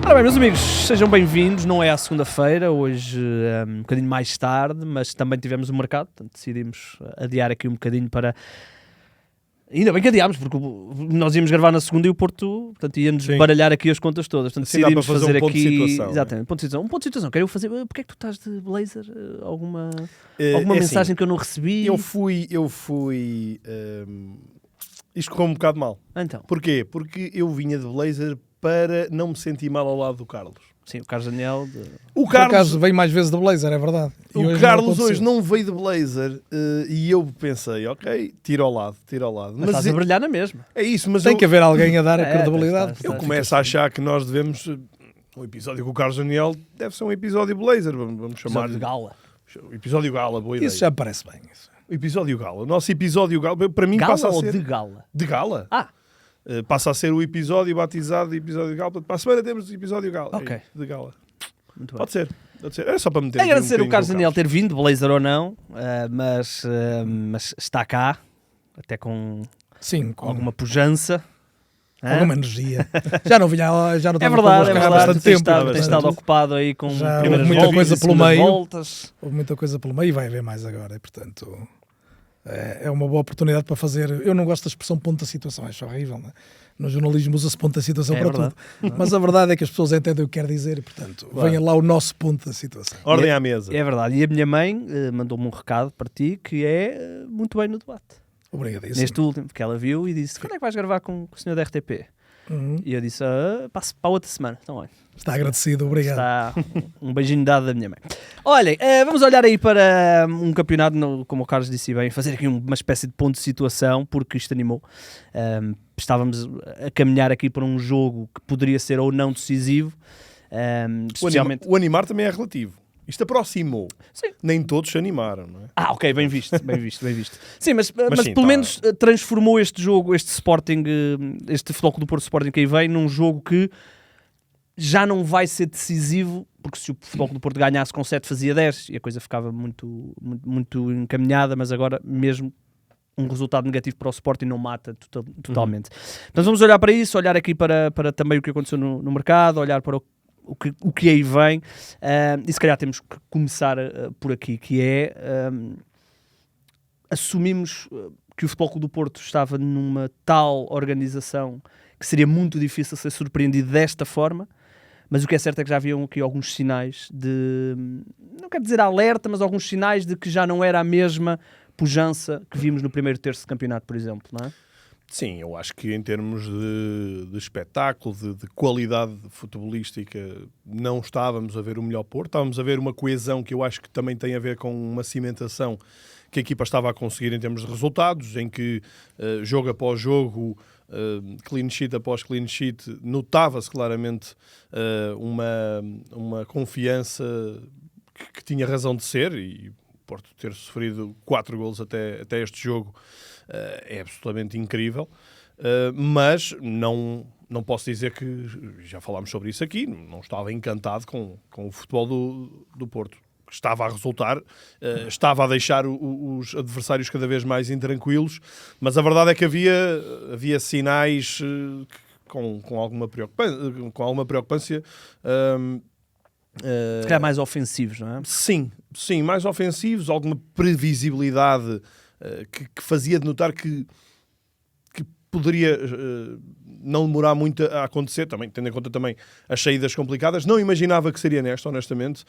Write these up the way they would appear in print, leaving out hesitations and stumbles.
Ora bem, meus amigos, sejam bem-vindos. Não é à segunda-feira, hoje um bocadinho mais tarde, mas também tivemos o mercado, portanto decidimos adiar aqui um bocadinho para... Ainda bem que adiámos, porque nós íamos gravar na segunda e o Porto, portanto, ia-nos baralhar aqui as contas todas. Portanto, Sim, decidimos fazer um ponto aqui... de situação. Exatamente, ponto de situação. Um ponto de situação. Quero fazer... Porquê é que tu estás de blazer? Alguma mensagem assim, que eu não recebi? Eu fui... Isto correu um bocado mal. Então. Porquê? Porque eu vinha de blazer para não me sentir mal ao lado do Carlos. Sim, o Carlos Daniel... O Por Carlos... acaso veio mais vezes de blazer, é verdade. E O hoje Carlos não hoje não veio de blazer e eu pensei, ok, tira ao lado. Mas estás a brilhar na mesma. É isso, mas tem que haver alguém a dar a É, credibilidade. está. eu começo a achar que nós devemos... Um episódio com o Carlos Daniel deve ser um episódio blazer, vamos chamar Episódio de gala. Episódio gala, boa ideia. Isso já parece bem. Isso. Episódio gala. O nosso episódio gala, para mim Gala passa a ou ser... de gala? De gala. Ah, Passa a ser o episódio batizado de episódio de gala. Portanto, para a semana temos episódio gala. Ok. De gala. muito bem. Pode ser. Era só para meter aqui Agradecer o bocadinho Carlos com Daniel ter vindo, blazer ou não, mas está cá, até com Sim, com alguma pujança. Hã? alguma energia. Já não vinha, já não É estava verdade, é convosco há verdade. bastante Tens tempo. estado, tens estado ocupado aí com Já primeiras houve muita voltas coisa e pelo segundas meio. voltas. Houve muita coisa pelo meio e vai haver mais agora. E, portanto, é uma boa oportunidade para fazer... Eu não gosto da expressão ponto da situação, acho horrível. Não é? No jornalismo usa-se ponto da situação É para verdade. tudo. Mas a verdade é que as pessoas entendem o que quer dizer e, portanto, venha lá o nosso ponto da situação. Ordem à mesa. É verdade. E a minha mãe mandou-me um recado para ti que é muito bem no debate. Obrigadíssimo. Neste último, que ela viu e disse: quando é que vais gravar com o senhor da RTP? Uhum. E eu disse: passo para a outra semana. Então, olha. Está agradecido, obrigado. Está um beijinho dado da minha mãe. Olhem, vamos olhar aí para um campeonato, como o Carlos disse bem, fazer aqui uma espécie de ponto de situação, porque isto animou. Estávamos a caminhar aqui para um jogo que poderia ser ou não decisivo, especialmente... O animar também é relativo. Isto aproximou. Sim. Nem todos se animaram, não é? Ok, bem visto, bem visto, bem visto. Sim, mas sim, pelo tá. menos transformou este jogo, este Sporting, este Futebol Clube do Porto Sporting que aí vem, num jogo que já não vai ser decisivo, porque se o Futebol Clube do Porto ganhasse com 7 fazia 10 e a coisa ficava muito, muito, muito encaminhada, mas agora mesmo um resultado negativo para o Sporting não mata totalmente. Então vamos olhar para isso, olhar aqui para também o que aconteceu no mercado, olhar para o que aí vem, e se calhar temos que começar por aqui, que é assumimos que o Futebol Clube do Porto estava numa tal organização que seria muito difícil ser surpreendido desta forma, mas o que é certo é que já haviam aqui alguns sinais de, não quero dizer alerta, mas alguns sinais de que já não era a mesma pujança que vimos no primeiro terço de campeonato, por exemplo, não é? Sim, eu acho que em termos de espetáculo, de qualidade futebolística, não estávamos a ver o melhor Porto. Estávamos a ver uma coesão que eu acho que também tem a ver com uma cimentação que a equipa estava a conseguir em termos de resultados, em que jogo após jogo, clean sheet após clean sheet, notava-se claramente uma confiança que tinha razão de ser, e o Porto ter sofrido 4 golos até este jogo é absolutamente incrível, mas não posso dizer que, já falámos sobre isso aqui, não estava encantado com o futebol do Porto. Estava a resultar, estava a deixar os adversários cada vez mais intranquilos, mas a verdade é que havia sinais com alguma preocupância. Se calhar mais ofensivos, não é? Sim, mais ofensivos, alguma previsibilidade que fazia de notar que poderia não demorar muito a acontecer, também, tendo em conta também as saídas complicadas. Não imaginava que seria nesta, honestamente.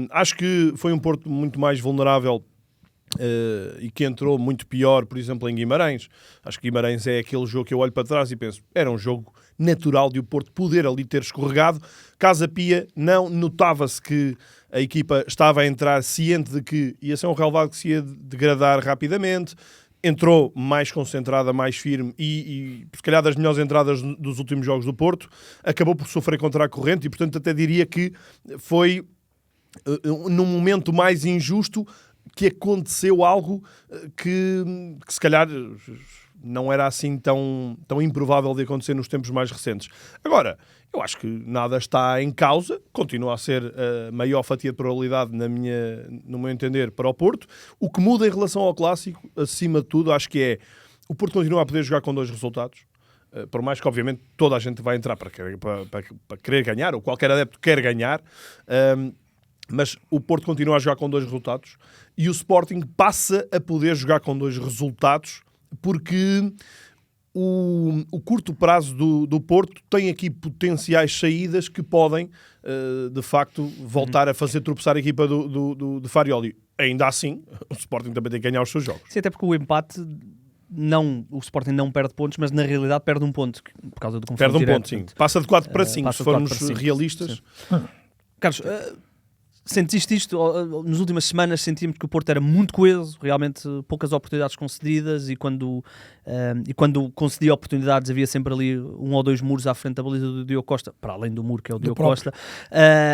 Acho que foi um Porto muito mais vulnerável e que entrou muito pior, por exemplo, em Guimarães. Acho que Guimarães é aquele jogo que eu olho para trás e penso, era um jogo natural de o Porto poder ali ter escorregado. Casa Pia, não, notava-se que a equipa estava a entrar ciente de que ia ser um relevado que se ia degradar rapidamente. Entrou mais concentrada, mais firme e se calhar das melhores entradas dos últimos jogos do Porto. Acabou por sofrer contra a corrente e, portanto, até diria que foi num momento mais injusto que aconteceu algo que se calhar não era assim tão improvável de acontecer nos tempos mais recentes. Agora, eu acho que nada está em causa, continua a ser a maior fatia de probabilidade, no meu entender, para o Porto. O que muda em relação ao Clássico, acima de tudo, acho que é o Porto continua a poder jogar com 2 resultados. por mais que obviamente toda a gente vai entrar para querer ganhar, ou qualquer adepto quer ganhar, mas o Porto continua a jogar com 2 resultados e o Sporting passa a poder jogar com 2 resultados porque o curto prazo do Porto tem aqui potenciais saídas que podem, de facto, voltar a fazer tropeçar a equipa de Farioli. Ainda assim, o Sporting também tem que ganhar os seus jogos. Sim, até porque o empate, o Sporting não perde pontos, mas na realidade perde um ponto, por causa do confronto Perde um direto. ponto, sim. Passa de 4 para 5, se formos realistas. Sim. Carlos, sentiste isto? Nas últimas semanas sentimos que o Porto era muito coeso, realmente poucas oportunidades concedidas, e quando concedia oportunidades havia sempre ali 1 ou 2 muros à frente da baliza do Diogo Costa, para além do muro que é o Diogo Costa,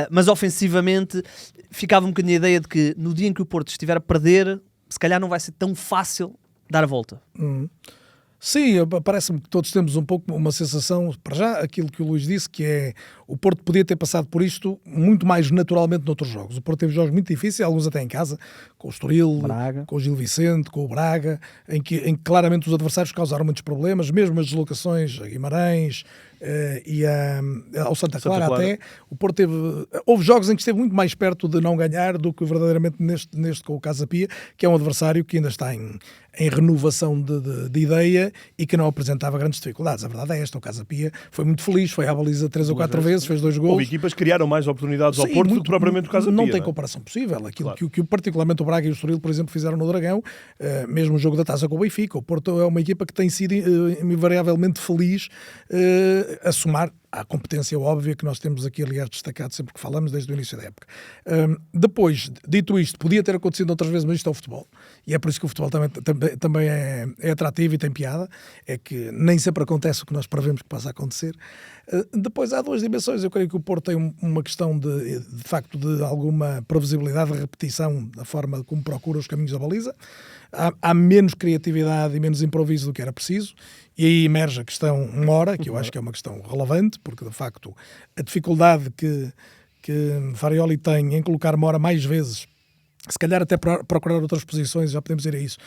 mas ofensivamente ficava um bocadinho a ideia de que no dia em que o Porto estiver a perder, se calhar não vai ser tão fácil dar a volta. Sim, parece-me que todos temos um pouco uma sensação, para já, aquilo que o Luís disse, que é o Porto podia ter passado por isto muito mais naturalmente noutros jogos. O Porto teve jogos muito difíceis, alguns até em casa, com o Estoril, Braga, com o Gil Vicente, com o Braga, em que claramente os adversários causaram muitos problemas, mesmo as deslocações a Guimarães e ao Santa Clara até. O Porto houve jogos em que esteve muito mais perto de não ganhar do que verdadeiramente neste com o Casa Pia, que é um adversário que ainda está em renovação de ideia e que não apresentava grandes dificuldades. A verdade é esta, o Casa Pia foi muito feliz, foi à baliza 3 ou 4 vezes, fez 2 gols. Houve equipas que criaram mais oportunidades ao Porto do que propriamente o Casa Pia. Não tem comparação possível. Aquilo que particularmente o Braga e o Estoril, por exemplo, fizeram no Dragão, mesmo o jogo da Taça com o Benfica. O Porto é uma equipa que tem sido invariavelmente feliz a somar à competência óbvia que nós temos aqui, aliás, destacado sempre que falamos desde o início da época. Depois, dito isto, podia ter acontecido outras vezes, mas isto é o futebol. E é por isso que o futebol também é atrativo e tem piada. É que nem sempre acontece o que nós prevemos que possa acontecer. Depois há 2 dimensões. Eu creio que o Porto tem uma questão de facto de alguma previsibilidade de repetição da forma como procura os caminhos da baliza. Há menos criatividade e menos improviso do que era preciso, e aí emerge a questão Mora, que eu acho que é uma questão relevante, porque de facto a dificuldade que Farioli tem em colocar Mora mais vezes, se calhar até procurar outras posições, já podemos ir a isso,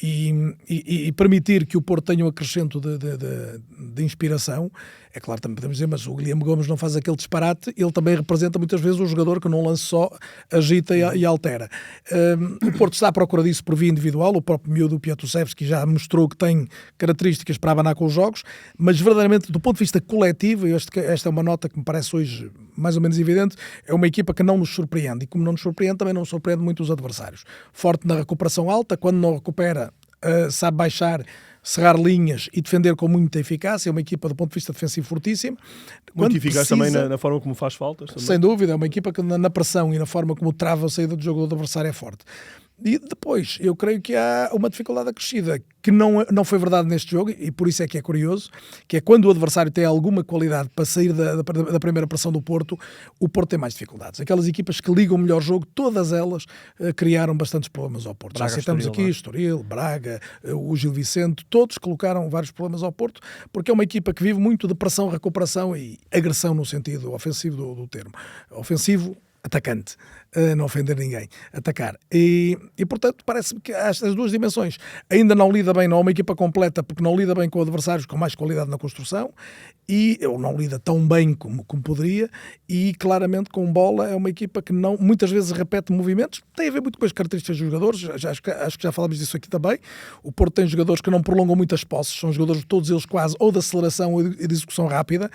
e permitir que o Porto tenha um acrescento de inspiração. É claro, também podemos dizer, mas o Guilherme Gomes não faz aquele disparate, ele também representa muitas vezes um jogador que num lance só agita e altera. O Porto está à procura disso por via individual, o próprio miúdo Piatosevski já mostrou que tem características para abanar com os jogos, mas verdadeiramente do ponto de vista coletivo, e esta é uma nota que me parece hoje mais ou menos evidente, é uma equipa que não nos surpreende, e como não nos surpreende, também não surpreende muito os adversários. Forte na recuperação alta, quando não recupera, sabe baixar, cerrar linhas e defender com muita eficácia. É uma equipa do ponto de vista defensivo fortíssima. Muito eficaz também na forma como faz faltas. Também. Sem dúvida, é uma equipa que na pressão e na forma como trava a saída do jogo do adversário é forte. E depois, eu creio que há uma dificuldade acrescida, que não foi verdade neste jogo, e por isso é que é curioso, que é quando o adversário tem alguma qualidade para sair da primeira pressão do Porto, o Porto tem mais dificuldades. Aquelas equipas que ligam o melhor jogo, todas elas criaram bastantes problemas ao Porto. Braga, já citamos aqui Estoril, Braga, o Gil Vicente, todos colocaram vários problemas ao Porto, porque é uma equipa que vive muito de pressão, recuperação e agressão no sentido ofensivo do termo. Ofensivo, atacante, não ofender ninguém, atacar. E portanto, parece-me que estas 2 dimensões ainda não lida bem, não é uma equipa completa, porque não lida bem com adversários com mais qualidade na construção, ou não lida tão bem como poderia, e claramente com bola é uma equipa que muitas vezes repete movimentos. Tem a ver muito com as características dos jogadores, acho que já falámos disso aqui também. O Porto tem jogadores que não prolongam muitas posses, são jogadores todos eles quase ou de aceleração ou de execução rápida,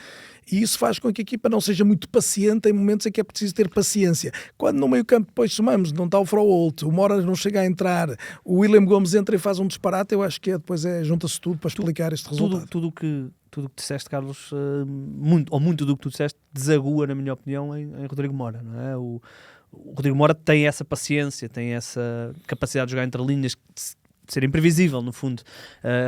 e isso faz com que a equipa não seja muito paciente em momentos em que é preciso ter paciência. Quando no meio campo depois somamos, não está o Froholt, o Mora não chega a entrar, o William Gomes entra e faz um disparate, eu acho que depois junta-se tudo para explicar este resultado. Tudo que disseste, Carlos, muito do que tu disseste, desagua, na minha opinião, em Rodrigo Mora, não é? O Rodrigo Mora tem essa paciência, tem essa capacidade de jogar entre linhas, de ser imprevisível, no fundo.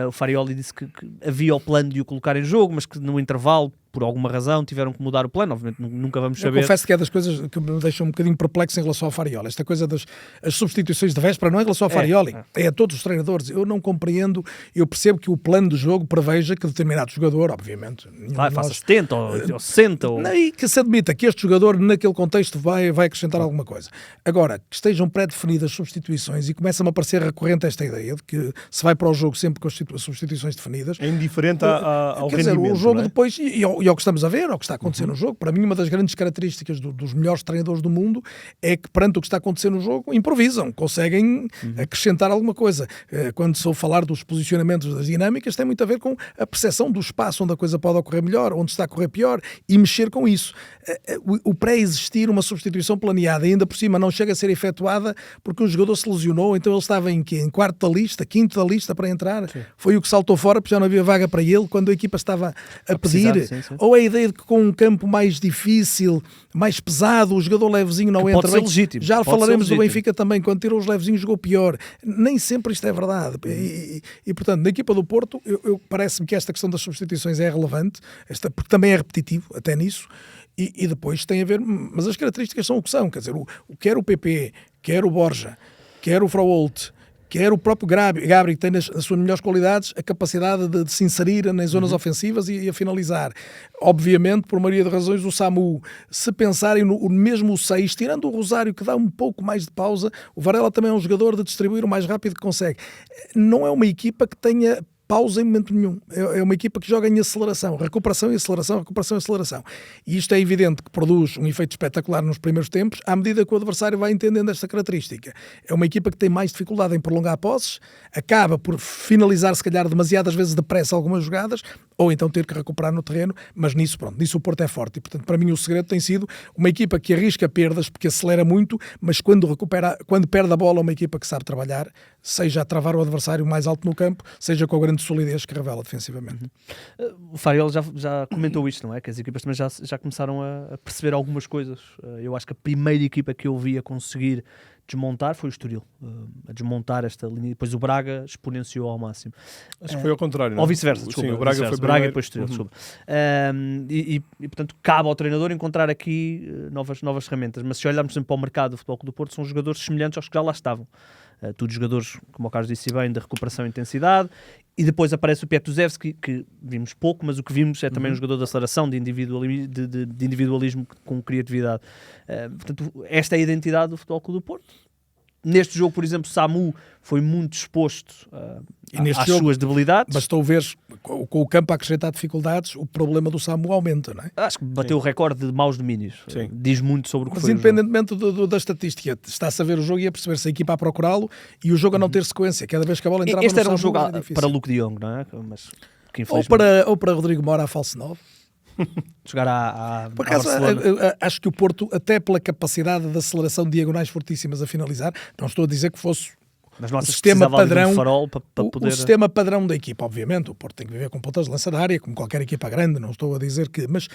O Farioli disse que havia o plano de o colocar em jogo, mas que no intervalo por alguma razão tiveram que mudar o plano, obviamente nunca vamos Eu saber. confesso que é das coisas que me deixam um bocadinho perplexo em relação ao Farioli. Esta coisa das as substituições de véspera não é em relação ao Farioli, é a todos os treinadores. Eu não compreendo, eu percebo que o plano do jogo preveja que determinado jogador, obviamente, Faça 70 ou 60. Ou... E que se admita que este jogador, naquele contexto, vai acrescentar alguma coisa. Agora, que estejam pré-definidas substituições e começa-me a parecer recorrente esta ideia de que se vai para o jogo sempre com as substituições definidas. É indiferente ao Quer dizer, rendimento, o jogo não é? depois, e ao que estamos a ver, ao que está a acontecer no jogo, para mim uma das grandes características dos melhores treinadores do mundo é que perante o que está a acontecer no jogo, improvisam, conseguem acrescentar alguma coisa. Quando sou falar dos posicionamentos das dinâmicas, tem muito a ver com a percepção do espaço onde a coisa pode ocorrer melhor, onde está a correr pior, e mexer com isso. O pré-existir uma substituição planeada, e ainda por cima não chega a ser efetuada porque um jogador se lesionou, então ele estava em quarto da lista, quinto da lista para entrar, foi o que saltou fora porque já não havia vaga para ele quando a equipa estava a pedir, sim. ou a ideia de que com um campo mais difícil, mais pesado, o jogador levezinho não entra pode ser bem. legítimo, Já pode falaremos ser do legítimo. Benfica também, quando tirou os levezinhos jogou pior. Nem sempre isto é verdade. E portanto, na equipa do Porto, parece-me que esta questão das substituições é relevante, porque também é repetitivo, até nisso, e depois tem a ver, mas as características são o que são, quer dizer, quer o PP, quer o Borja, quer o Frauolt, quer o próprio Gabri, que tem nas suas melhores qualidades a capacidade de se inserir nas zonas ofensivas e a finalizar. Obviamente, por maioria de razões, o Samu, se pensarem no mesmo o 6, tirando o Rosário, que dá um pouco mais de pausa, o Varela também é um jogador de distribuir o mais rápido que consegue. Não é uma equipa que tenha pausa em momento nenhum. É uma equipa que joga em aceleração, recuperação e aceleração, recuperação e aceleração. E isto é evidente que produz um efeito espetacular nos primeiros tempos, à medida que o adversário vai entendendo esta característica. É uma equipa que tem mais dificuldade em prolongar posses, acaba por finalizar, se calhar, demasiadas vezes depressa algumas jogadas, ou então ter que recuperar no terreno, mas nisso o Porto é forte. E, portanto, para mim o segredo tem sido uma equipa que arrisca perdas, porque acelera muito, mas quando perde a bola, uma equipa que sabe trabalhar, seja a travar o adversário mais alto no campo, seja com a grande solidez que revela defensivamente. O Fariol já comentou isto, não é? Que as equipas também já começaram a perceber algumas coisas. Eu acho que a primeira equipa que eu vi a conseguir desmontar foi o Estoril, a desmontar esta linha, e depois o Braga exponenciou ao máximo. Acho que foi ao contrário, não é? Ou vice-versa, desculpa. Sim, o Braga foi Braga e primeiro. depois Estoril, desculpa. E, portanto, cabe ao treinador encontrar aqui novas ferramentas. Mas se olharmos sempre para o mercado do Futebol Clube do Porto, são jogadores semelhantes aos que já lá estavam. Todos jogadores, como o Carlos disse bem, de recuperação e intensidade, e depois aparece o Piatuzevski, que vimos pouco, mas o que vimos é também um jogador de aceleração, de individualismo com criatividade. Portanto, esta é a identidade do Futebol Clube do Porto. Neste jogo, por exemplo, Samu foi muito exposto às suas debilidades. Bastou ver, com o campo a acrescentar dificuldades, o problema do Samu aumenta, não é? Acho que bateu o recorde de maus domínios. Diz muito sobre o que mas foi independentemente da estatística, está-se a ver o jogo e a perceber se a equipa a procurá-lo e o jogo a não ter sequência. Cada vez que a bola entrava este no era um Samu, jogo para Luke de Jong, não é? Mas, que ou para Rodrigo Mora a falso 9. Jogar à Por acaso, acho que o Porto, até pela capacidade de aceleração de diagonais fortíssimas a finalizar, não estou a dizer que fosse o sistema padrão, o sistema padrão da equipa, obviamente. O Porto tem que viver com pontas de lança da área, como qualquer equipa grande, não estou a dizer que... Mas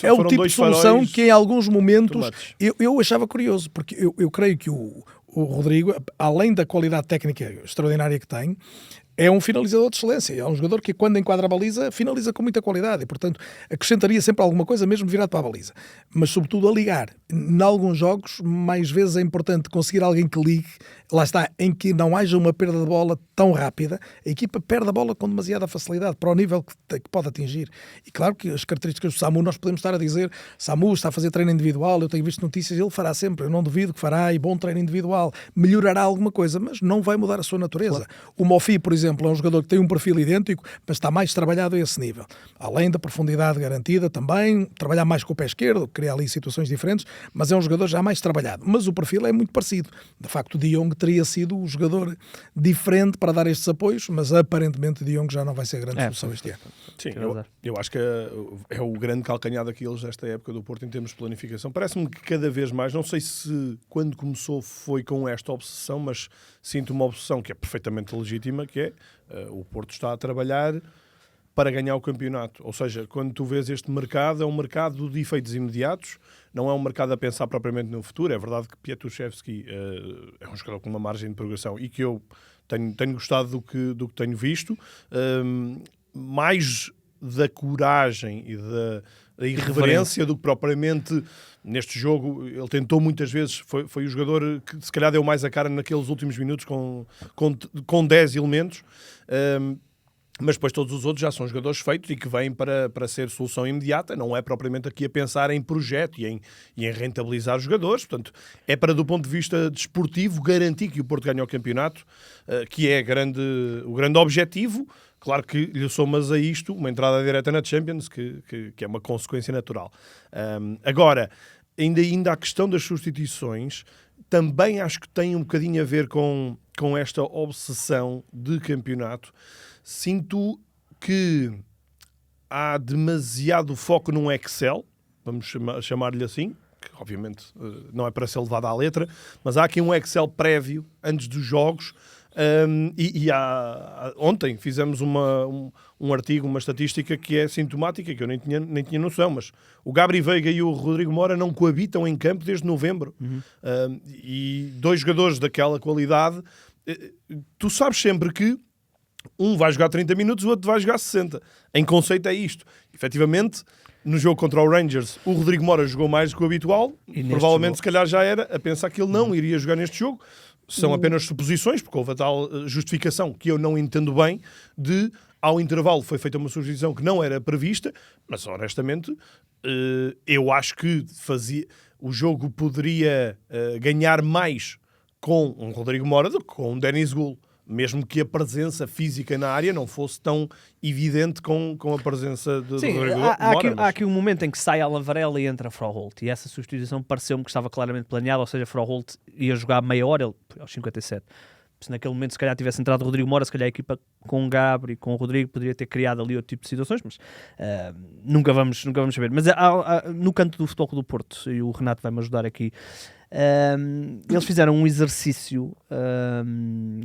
é o tipo de solução que em alguns momentos eu achava curioso, porque eu creio que o Rodrigo, além da qualidade técnica extraordinária que tem, é um finalizador de excelência. É um jogador que, quando enquadra a baliza, finaliza com muita qualidade. E, portanto, acrescentaria sempre alguma coisa, mesmo virado para a baliza. Mas, sobretudo, a ligar. Em alguns jogos, mais vezes é importante conseguir alguém que ligue, lá está, em que não haja uma perda de bola tão rápida. A equipa perde a bola com demasiada facilidade para o nível que pode atingir. E, claro, que as características do Samu, nós podemos estar a dizer, Samu está a fazer treino individual, eu tenho visto notícias, ele fará sempre, eu não duvido que fará, e bom treino individual, melhorará alguma coisa, mas não vai mudar a sua natureza. Claro. O Mofi, por exemplo, é um jogador que tem um perfil idêntico, mas está mais trabalhado a esse nível. Além da profundidade garantida também, trabalhar mais com o pé esquerdo, criar ali situações diferentes, mas é um jogador já mais trabalhado. Mas o perfil é muito parecido. De facto, o De Jong teria sido o jogador diferente para dar estes apoios, mas aparentemente De Jong já não vai ser grande solução este ano. Sim, eu acho que é o grande calcanhar daqueles desta época do Porto em termos de planificação. Parece-me que cada vez mais, não sei se quando começou foi com esta obsessão, mas sinto uma obsessão que é perfeitamente legítima, que é o Porto está a trabalhar para ganhar o campeonato. Ou seja, quando tu vês este mercado, é um mercado de efeitos imediatos, não é um mercado a pensar propriamente no futuro. É verdade que Piatuzevski é um jogador com uma margem de progressão e que eu tenho gostado do que tenho visto. Mais da coragem e da irreverência do que propriamente neste jogo. Ele tentou muitas vezes, foi o jogador que se calhar deu mais a cara naqueles últimos minutos com 10 elementos, mas depois todos os outros já são jogadores feitos e que vêm para ser solução imediata, não é propriamente aqui a pensar em projeto e em rentabilizar os jogadores. Portanto, é para, do ponto de vista desportivo, garantir que o Porto ganhe o campeonato, que é o grande objetivo. Claro que lhe somas a isto uma entrada direta na Champions, que é uma consequência natural. Agora, ainda a questão das substituições, também acho que tem um bocadinho a ver com esta obsessão de campeonato. Sinto que há demasiado foco num Excel, vamos chamar-lhe assim, que obviamente não é para ser levado à letra, mas há aqui um Excel prévio, antes dos jogos, ontem fizemos um artigo, uma estatística que é sintomática, que eu nem tinha noção, mas o Gabri Veiga e o Rodrigo Moura não coabitam em campo desde novembro. E 2 jogadores daquela qualidade, tu sabes sempre que um vai jogar 30 minutos, o outro vai jogar 60. Em conceito é isto. Efetivamente, no jogo contra o Rangers, o Rodrigo Moura jogou mais do que o habitual. Provavelmente, se calhar, já era a pensar que ele não iria jogar neste jogo. São apenas suposições, porque houve a tal justificação que eu não entendo bem de, ao intervalo, foi feita uma substituição que não era prevista, mas, honestamente, eu acho que o jogo poderia ganhar mais com um Rodrigo Moura do que com um Denis Goul. Mesmo que a presença física na área não fosse tão evidente com a presença de Rodrigo Moura. Há aqui um momento em que sai Alan Varela e entra Froholt, e essa substituição pareceu-me que estava claramente planeada, ou seja, Froholt ia jogar meia hora, ele aos 57. Se naquele momento se calhar tivesse entrado o Rodrigo Moura, se calhar a equipa com o Gabri e com o Rodrigo poderia ter criado ali outro tipo de situações, mas nunca vamos saber. Mas no canto do Futebol Clube do Porto, e o Renato vai-me ajudar aqui, eles fizeram um exercício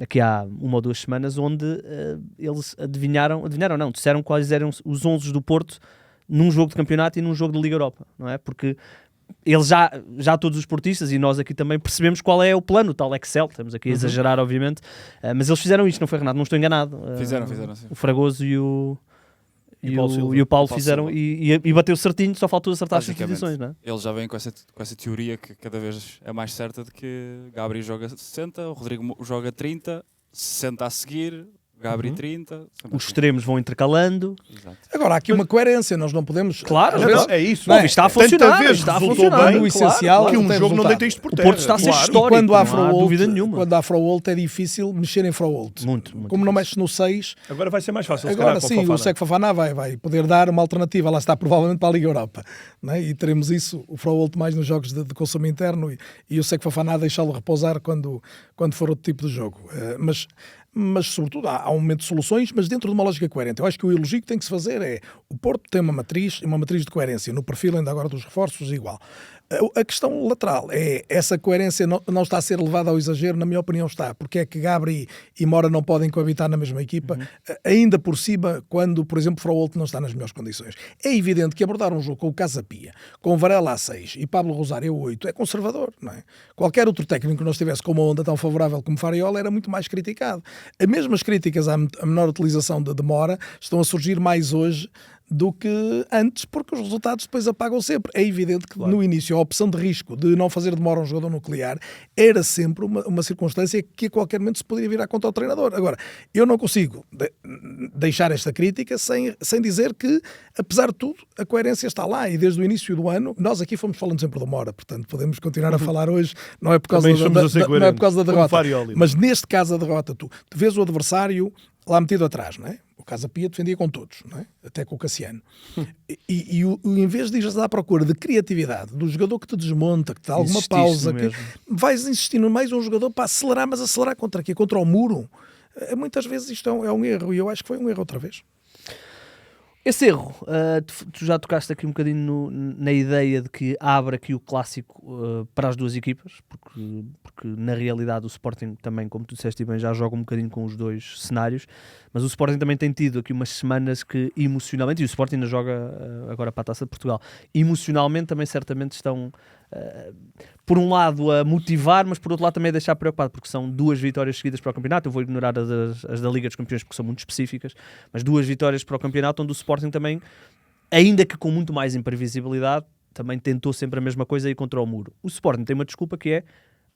aqui há 1 ou 2 semanas, onde eles disseram quais eram os 11 do Porto num jogo de campeonato e num jogo de Liga Europa, não é? Porque eles já todos os portistas e nós aqui também percebemos qual é o plano, o tal Excel, estamos aqui a exagerar obviamente, mas eles fizeram isto, não foi, Renato? Não estou enganado. Fizeram sim. O Fragoso e o Paulo fizeram e bateu certinho, só faltou acertar as substituições, não é? Eles já vêm com essa teoria que cada vez é mais certa, de que Gabri joga 60, o Rodrigo joga 30, 60 a seguir, Gabri 30. Os extremos vão intercalando. Exato. Agora, há aqui uma coerência, nós não podemos... Claro, às vezes, é isso. Bom, está a funcionar. Bem, o essencial que um jogo não deita isto por terra. O Porto está a ser histórico, quando há não há dúvida nenhuma. Quando há Froholt é difícil mexer em Froholt. Muito Como não mexe no 6... Agora vai ser mais fácil. Agora sim, o Seco Fofana vai poder dar uma alternativa, lá está, provavelmente para a Liga Europa. Não é? E teremos isso, o Froholt mais nos jogos de consumo interno e o Seco Fofana deixá-lo repousar quando for outro tipo de jogo. Mas sobretudo há um momento de soluções, mas dentro de uma lógica coerente. Eu acho que o elogio que tem que se fazer é: o Porto tem uma matriz de coerência, no perfil ainda agora dos reforços igual. A questão lateral é, essa coerência não está a ser levada ao exagero, na minha opinião está, porque é que Gabri e Moura não podem coabitar na mesma equipa, ainda por cima, quando, por exemplo, Froholt não está nas melhores condições. É evidente que abordar um jogo com o Casa Pia, com Varela a 6 e Pablo Rosário a 8, é conservador, não é? Qualquer outro técnico que não estivesse com uma onda tão favorável como Fariola era muito mais criticado. As mesmas críticas à menor utilização de Moura estão a surgir mais hoje do que antes, porque os resultados depois apagam sempre. É evidente que no início a opção de risco de não fazer de Moura um jogador nuclear era sempre uma circunstância que a qualquer momento se poderia virar contra o treinador. Agora, eu não consigo deixar esta crítica sem dizer que, apesar de tudo, a coerência está lá, e desde o início do ano, nós aqui fomos falando sempre de Moura, portanto podemos continuar a falar hoje, não é por causa da derrota, mas neste caso a derrota, tu vês o adversário lá metido atrás, não é? O Casa Pia defendia com todos, não é? Até com o Cassiano. E em vez de ires à procura de criatividade, do jogador que te desmonta, que te dá alguma pausa, vais insistindo mais um jogador para acelerar, mas acelerar contra quê? Contra o muro? Muitas vezes isto é um erro, e eu acho que foi um erro outra vez. Esse erro, tu já tocaste aqui um bocadinho na ideia de que abre aqui o clássico para as duas equipas, porque na realidade o Sporting também, como tu disseste bem, já joga um bocadinho com os dois cenários, mas o Sporting também tem tido aqui umas semanas que emocionalmente, e o Sporting ainda joga agora para a Taça de Portugal, emocionalmente também certamente estão por um lado a motivar, mas por outro lado também a deixar preocupado, porque são 2 vitórias seguidas para o campeonato. Eu vou ignorar as da Liga dos Campeões porque são muito específicas, mas 2 vitórias para o campeonato, onde o Sporting também, ainda que com muito mais imprevisibilidade, também tentou sempre a mesma coisa e contra o muro. O Sporting tem uma desculpa que é: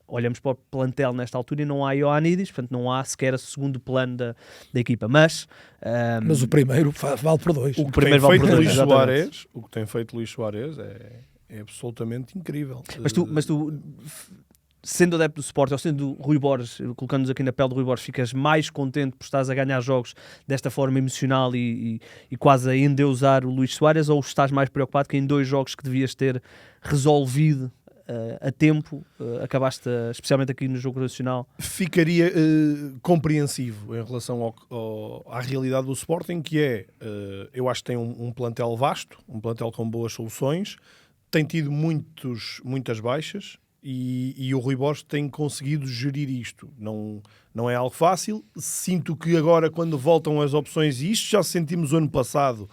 olhamos para o plantel nesta altura e não há Ioannidis, portanto não há sequer o segundo plano da equipa, mas o primeiro vale por 2. O que tem feito Luís Soares, o que tem feito Luís Soares é absolutamente incrível. Mas tu, sendo adepto do Sporting, ou sendo Rui Borges, colocando-nos aqui na pele do Rui Borges, ficas mais contente por estares a ganhar jogos desta forma emocional e quase a endeusar o Luís Soares, ou estás mais preocupado que em 2 jogos que devias ter resolvido a tempo, acabaste, especialmente aqui no jogo nacional? Ficaria compreensivo em relação à realidade do Sporting, que é, eu acho que tem um plantel vasto, um plantel com boas soluções, tem tido muitas baixas, e o Rui Borges tem conseguido gerir isto. Não é algo fácil. Sinto que agora, quando voltam as opções, e isto já sentimos o ano passado,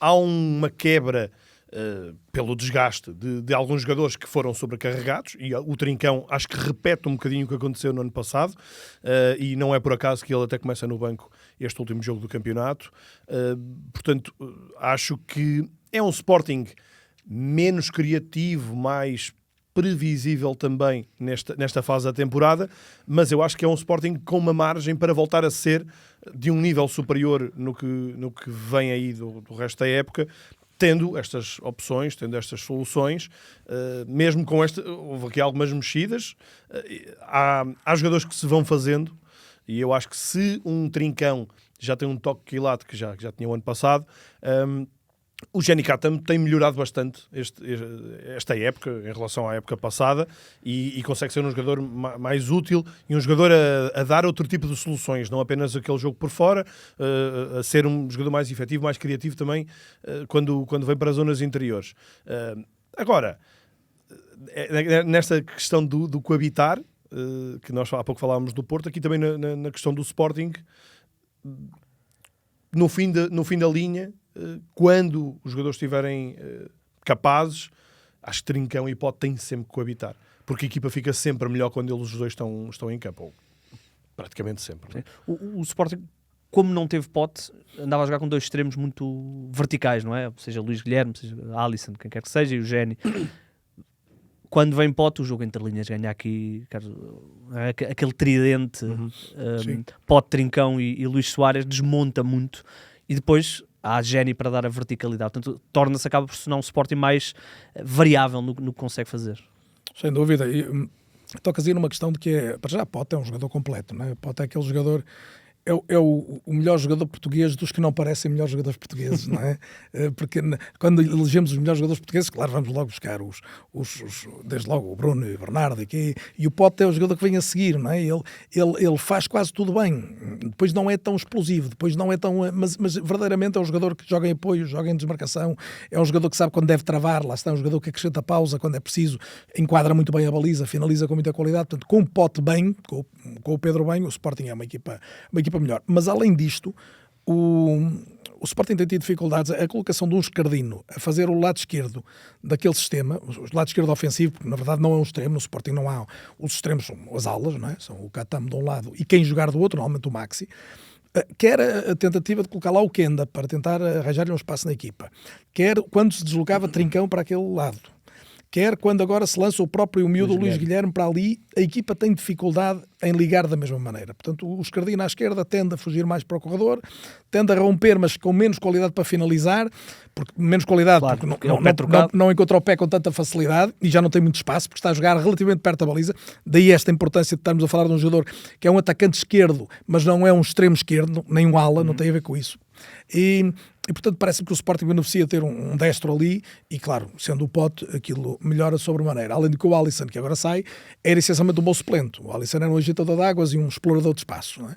há uma quebra pelo desgaste de alguns jogadores que foram sobrecarregados, e o Trincão acho que repete um bocadinho o que aconteceu no ano passado, e não é por acaso que ele até começa no banco este último jogo do campeonato. Portanto, acho que é um Sporting menos criativo, mais previsível também nesta fase da temporada, mas eu acho que é um Sporting com uma margem para voltar a ser de um nível superior no que vem aí do resto da época, tendo estas opções, tendo estas soluções, mesmo com houve aqui algumas mexidas, há jogadores que se vão fazendo, e eu acho que se um Trincão já tem um toque quilate que já tinha o ano passado, o Jenny Katam tem melhorado bastante esta época em relação à época passada, e consegue ser um jogador mais útil e um jogador a dar outro tipo de soluções, não apenas aquele jogo por fora, a ser um jogador mais efetivo, mais criativo também quando vem para as zonas interiores. Agora, nesta questão do coabitar, que nós há pouco falávamos do Porto, aqui também na questão do Sporting, no fim da linha, quando os jogadores estiverem capazes, acho que Trincão e Pote têm sempre que coabitar, porque a equipa fica sempre melhor quando eles os dois estão em campo, ou praticamente sempre. O Sporting, como não teve Pote, andava a jogar com 2 extremos muito verticais, não é? Seja Luís Guilherme, seja Alisson, quem quer que seja, e o Géni. Quando vem Pote, o jogo entre linhas ganha aqui, aquele tridente, Pote, Trincão e Luís Soares, desmonta muito, e depois há Géni para dar a verticalidade. Portanto, acaba por se tornar um Sporting mais variável no que consegue fazer. Sem dúvida. E tocas aí numa questão de que, para já, Pote é um jogador completo, não é? Pote é aquele jogador... É o melhor jogador português dos que não parecem melhores jogadores portugueses, não é? Porque quando elegemos os melhores jogadores portugueses, claro, vamos logo buscar desde logo o Bruno e o Bernardo e o Pote é o jogador que vem a seguir, não é? Ele faz quase tudo bem, depois não é tão explosivo, depois não é tão... Mas verdadeiramente é um jogador que joga em apoio, joga em desmarcação, é um jogador que sabe quando deve travar, lá está um jogador que acrescenta pausa quando é preciso, enquadra muito bem a baliza, finaliza com muita qualidade. Portanto, com o Pote bem, com o Pedro bem, o Sporting é uma equipa melhor. Mas além disto, o Sporting tem tido dificuldades. A colocação de um Escardino a fazer o lado esquerdo daquele sistema, o lado esquerdo ofensivo, porque na verdade não é um extremo, no Sporting não há, os extremos são as alas, não é? São o Katam de um lado e quem jogar do outro, normalmente o Maxi, quer a tentativa de colocar lá o Kenda para tentar arranjar-lhe um espaço na equipa, quer quando se deslocava Trincão para aquele lado, quer quando agora se lança o próprio miúdo Luís Guilherme para ali, a equipa tem dificuldade em ligar da mesma maneira. Portanto, o Escardino à esquerda tende a fugir mais para o corredor, tende a romper, mas com menos qualidade para finalizar, porque menos qualidade, claro, porque não encontra o pé com tanta facilidade e já não tem muito espaço, porque está a jogar relativamente perto da baliza. Daí esta importância de estarmos a falar de um jogador que é um atacante esquerdo, mas não é um extremo esquerdo, nem um ala, não tem a ver com isso. E portanto parece-me que o Sporting beneficia ter um destro ali e claro, sendo o Pote, aquilo melhora sobremaneira. Além de que o Alisson, que agora sai, era essencialmente um bom suplente. O Alisson era um agitador de águas e um explorador de espaço, não é?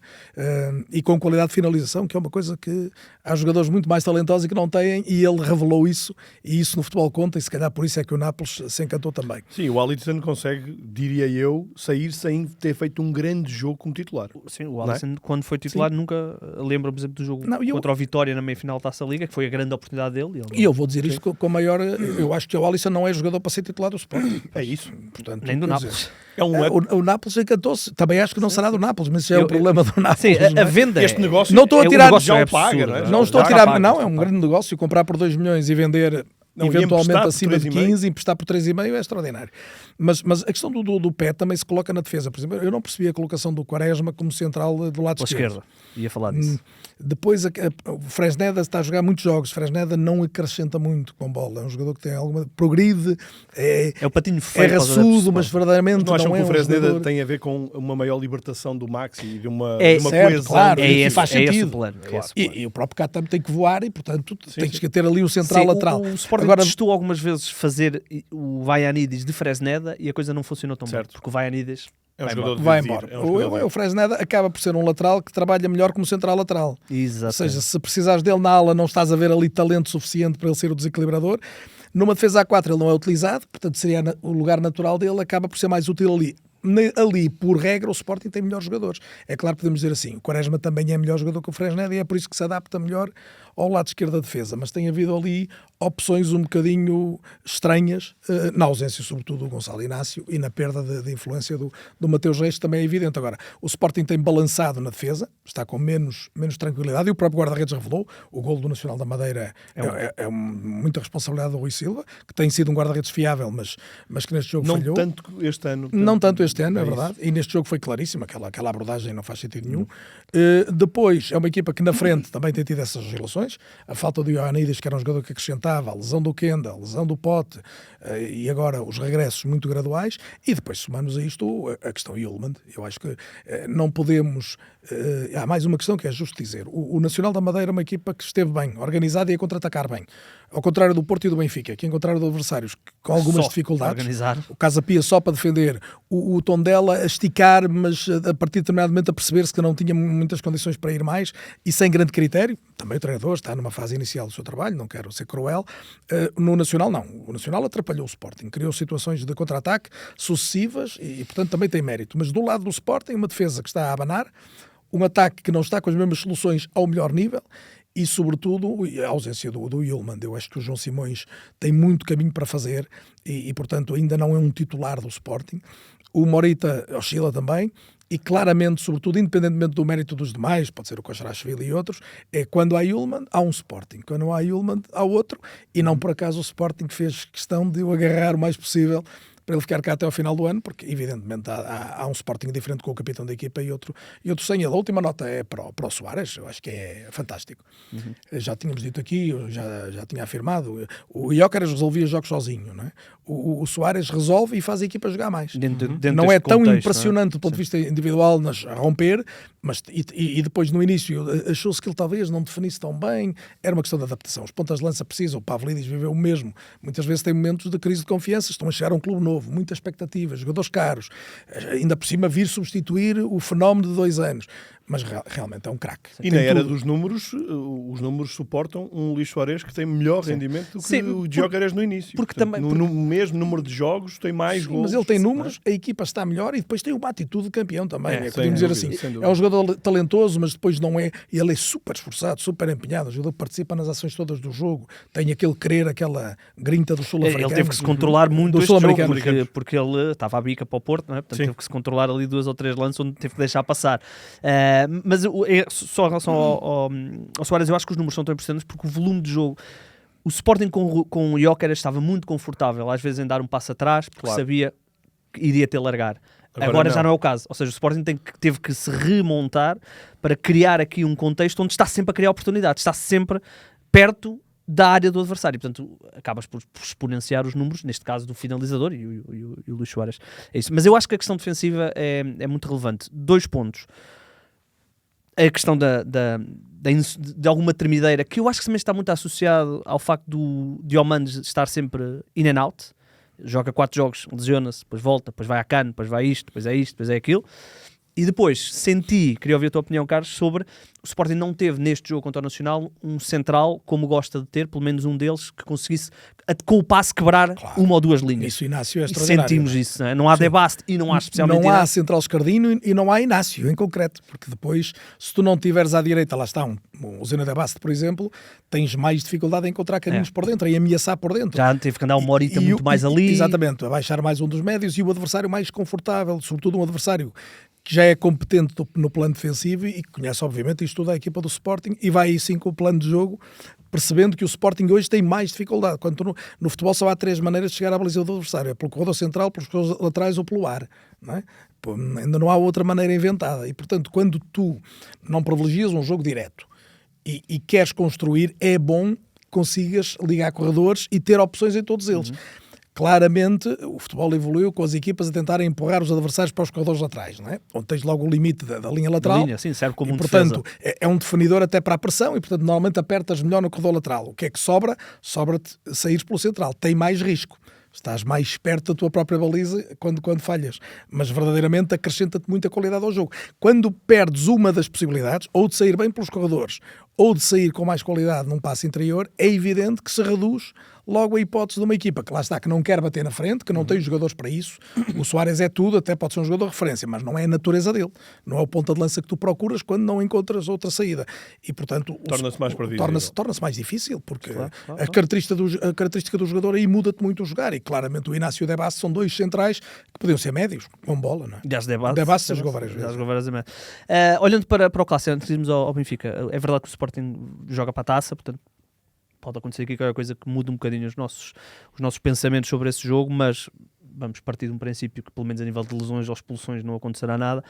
E com qualidade de finalização, que é uma coisa que há jogadores muito mais talentosos e que não têm, e ele revelou isso, e isso no futebol conta, e se calhar por isso é que o Nápoles se encantou também. Sim, o Alisson consegue, diria eu, sair sem ter feito um grande jogo como titular. Sim, o Alisson, quando foi titular, nunca lembro, por exemplo, do jogo contra o o Vitória na meia-final da Taça Liga, que foi a grande oportunidade dele. E eu vou dizer isto com a maior... Eu acho que o Alisson não é jogador para ser titular do Sporting. É isso. Portanto, Nem do quer Nápoles. dizer, É um o Nápoles encantou-se. Também acho que não será do Nápoles, mas isso é o problema do Nápoles. Sim, não a é? venda Este negócio Não estou a o tirar- negócio já é o paga, absurdo. não é? Não estou a Já tirar... paga, Não, já é um paga. grande negócio. Comprar por 2 milhões e vender... Não, e eventualmente emprestar por acima de 3,5. 15 e emprestar por 3,5 é extraordinário. Mas a questão do pé também se coloca na defesa. Por exemplo, eu não percebi a colocação do Quaresma como central do lado Pela esquerdo. esquerda. Ia falar disso. Depois o Fresneda está a jogar muitos jogos. Fresneda não acrescenta muito com bola. É um jogador que tem alguma... Progride, é É o patinho feio. é para os raçudo, adeptos mas do verdadeiramente Não acham não que é o um Fresneda jogador... tem a ver com uma maior libertação do Maxi e de uma Sporting. certo, coesão? claro. É E esse, faz é esse sentido. o plano. é esse o plano. E o próprio Catam tem que voar e, portanto, tens sim. que ter ali o central Sim, lateral. O Sporting Agora, testou algumas vezes fazer o Vaianides de Fresneda e a coisa não funcionou tão Certo. bem. Porque o Vaianides É um jogador de vai dividir, embora. é um jogador de- O Fresneda acaba por ser um lateral que trabalha melhor como central lateral. Exato. Ou seja, se precisares dele na ala, não estás a ver ali talento suficiente para ele ser o desequilibrador. Numa defesa A4 ele não é utilizado, portanto seria o lugar natural dele, acaba por ser mais útil ali. Ali, por regra, o Sporting tem melhores jogadores. É claro que podemos dizer assim, o Quaresma também é melhor jogador que o Fresneda e é por isso que se adapta melhor ao lado esquerdo da defesa, mas tem havido ali opções um bocadinho estranhas, na ausência sobretudo do Gonçalo Inácio e na perda de influência do Mateus Reis, também é evidente. Agora, o Sporting tem balançado na defesa, está com menos tranquilidade, e o próprio guarda-redes revelou, o golo do Nacional da Madeira é muita responsabilidade do Rui Silva, que tem sido um guarda-redes fiável, mas que neste jogo Não falhou. tanto este ano. Não tanto este ano, é isso. verdade. E neste jogo foi claríssimo, aquela abordagem não faz sentido nenhum. Depois, é uma equipa que na frente também tem tido essas oscilações. A falta do Ioannidis, que era um jogador que acrescentava, a lesão do Kenda, a lesão do Pote, e agora os regressos muito graduais. E depois, somamos a isto, a questão Yulman. Eu acho que não podemos... há mais uma questão que é justo dizer. O Nacional da Madeira é uma equipa que esteve bem, organizada e a contra-atacar bem. Ao contrário do Porto e do Benfica, que encontraram adversários com algumas Só dificuldades. organizar. O Casa Pia só para defender, o Tondela a esticar, mas a partir de determinado momento a perceber-se que não tinha muitas condições para ir mais e sem grande critério. Também o treinador está numa fase inicial do seu trabalho, não quero ser cruel. No Nacional não. O Nacional atrapalhou o Sporting, criou situações de contra-ataque sucessivas e portanto também tem mérito. Mas do lado do Sporting, uma defesa que está a abanar, um ataque que não está com as mesmas soluções ao melhor nível e, sobretudo, a ausência do Yulman. Eu acho que o João Simões tem muito caminho para fazer e, portanto, ainda não é um titular do Sporting. O Morita oscila também e, claramente, sobretudo, independentemente do mérito dos demais, pode ser o Koshrashvili e outros, é quando há Yulman, há um Sporting. Quando não há Yulman, há outro. E não por acaso o Sporting fez questão de o agarrar o mais possível para ele ficar cá até ao final do ano, porque evidentemente há um Sporting diferente com o capitão da equipa e outro sem ele. A última nota é para o Soares, eu acho que é fantástico. Já tínhamos dito aqui, eu já tinha afirmado, o Gyökeres resolvia jogos sozinho, não é? O Soares resolve e faz a equipa jogar mais. Dentro Não é deste tão contexto, impressionante do ponto de vista individual a romper, mas e depois no início achou-se que ele talvez não definisse tão bem, era uma questão de adaptação. Os pontas de lança precisam, o Pavlidis viveu o mesmo. Muitas vezes tem momentos de crise de confiança, estão a chegar a um clube novo, muita expectativa, jogadores caros, ainda por cima vir substituir o fenómeno de 2 anos. Mas realmente é um craque. E na era dos números, os números suportam um Luís Soares que tem melhor rendimento do que Sim, o Gyökeres no início. porque Portanto, também- no mesmo número de jogos tem mais Sim, gols. mas ele tem números, a equipa está melhor e depois tem uma atitude de campeão também. É, É, sem podemos dizer dúvida, assim. sem dúvida. É um jogador talentoso, mas depois não é. E ele é super esforçado, super empenhado. O jogador que participa nas ações todas do jogo, tem aquele querer, aquela grinta do sul-africano. Ele teve que se controlar muito do este jogo, sul-americano. porque ele estava à bica para o Porto, não é? Portanto Sim. teve que se controlar ali 2 ou 3 lances onde teve que deixar passar. Mas só em relação ao Soares, eu acho que os números são tão impressionantes porque o volume de jogo, o Sporting com o Gyökeres estava muito confortável, às vezes em dar um passo atrás, porque Claro. sabia que iria ter largar. Agora Agora já não. não é o caso. Ou seja, o Sporting teve que se remontar para criar aqui um contexto onde está sempre a criar oportunidades, está sempre perto da área do adversário. Portanto, acabas por exponenciar os números, neste caso do finalizador e o Luís Soares. É isso. Mas eu acho que a questão defensiva é muito relevante. 2 pontos. A questão de alguma tremideira, que eu acho que também está muito associado ao facto do Diomandes estar sempre in and out. Joga 4 jogos, lesiona-se, depois volta, depois vai à CAN, depois vai isto, depois é aquilo. E depois queria ouvir a tua opinião, Carlos, sobre o Sporting não teve neste jogo contra o Nacional um central como gosta de ter, pelo menos um deles, que conseguisse com o passe quebrar uma ou duas linhas. Isso, Inácio, é E extraordinário. sentimos isso, não é? Não há Debaste e não há especialmente Não há Inácio. central escardino e não há Inácio em concreto, porque depois, se tu não tiveres à direita, lá está o Zena Debaste, por exemplo, tens mais dificuldade em encontrar caminhos por dentro, em ameaçar por dentro. Já teve que andar uma horita muito mais ali. Exatamente, a baixar mais um dos médios e o adversário mais confortável, sobretudo um adversário que já é competente no plano defensivo e que conhece, obviamente, isto tudo a equipa do Sporting e vai aí sim com o plano de jogo, percebendo que o Sporting hoje tem mais dificuldade. Quando no futebol só há 3 maneiras de chegar à baliza do adversário: é pelo corredor central, pelos corredores laterais ou pelo ar. Não é? Ainda não há outra maneira inventada. E, portanto, quando tu não privilegias um jogo direto e queres construir, é bom que consigas ligar corredores e ter opções em todos eles. Claramente, o futebol evoluiu com as equipas a tentarem empurrar os adversários para os corredores laterais, não é? Onde tens logo o limite da linha lateral. Linha, sim, serve como e, um portanto, defesa. é um definidor até para a pressão e, portanto, normalmente apertas melhor no corredor lateral. O que é que sobra? Sobra-te sair pelo central. Tem mais risco. Estás mais perto da tua própria baliza quando falhas. Mas, verdadeiramente, acrescenta-te muita qualidade ao jogo. Quando perdes uma das possibilidades, ou de sair bem pelos corredores, ou de sair com mais qualidade num passe interior, é evidente que se reduz logo a hipótese de uma equipa que lá está, que não quer bater na frente, que não tem jogadores para isso. O Soares é tudo, até pode ser um jogador de referência, mas não é a natureza dele. Não é o ponta de lança que tu procuras quando não encontras outra saída. E, portanto, torna-se mais previsível. Torna-se mais difícil, porque a característica do jogador aí muda-te muito o jogar. E claramente o Inácio e o Debasse são 2 centrais que podiam ser médios, com bola, não é? Debasse já jogou várias vezes. Olhando para o clássico, antes de irmos ao Benfica, é verdade que o Sporting joga para a taça, portanto pode acontecer aqui qualquer coisa que mude um bocadinho os nossos pensamentos sobre esse jogo, mas vamos partir de um princípio que pelo menos a nível de lesões ou expulsões não acontecerá nada.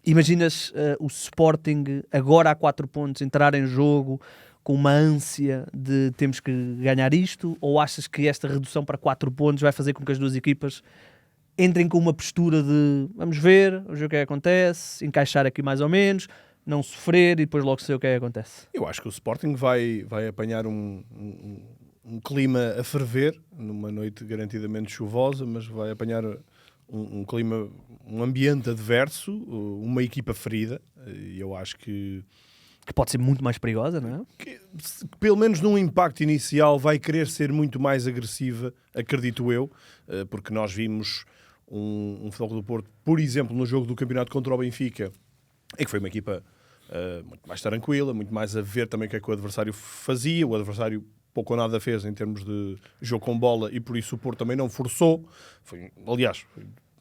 Imaginas o Sporting agora a 4 pontos entrar em jogo com uma ânsia de temos que ganhar isto, ou achas que esta redução para 4 pontos vai fazer com que as duas equipas entrem com uma postura de vamos ver o que é que acontece, encaixar aqui mais ou menos, não sofrer e depois logo sei o que é que acontece? Eu acho que o Sporting vai apanhar um clima a ferver, numa noite garantidamente chuvosa, mas vai apanhar um clima, um ambiente adverso, uma equipa ferida, e eu acho que pode ser muito mais perigosa, não é? Que, pelo menos num impacto inicial, vai querer ser muito mais agressiva, acredito eu, porque nós vimos um Futebol do Porto, por exemplo, no jogo do campeonato contra o Benfica, em que foi uma equipa muito mais tranquila, muito mais a ver também o que é que o adversário fazia. O adversário pouco ou nada fez em termos de jogo com bola e por isso o Porto também não forçou. Foi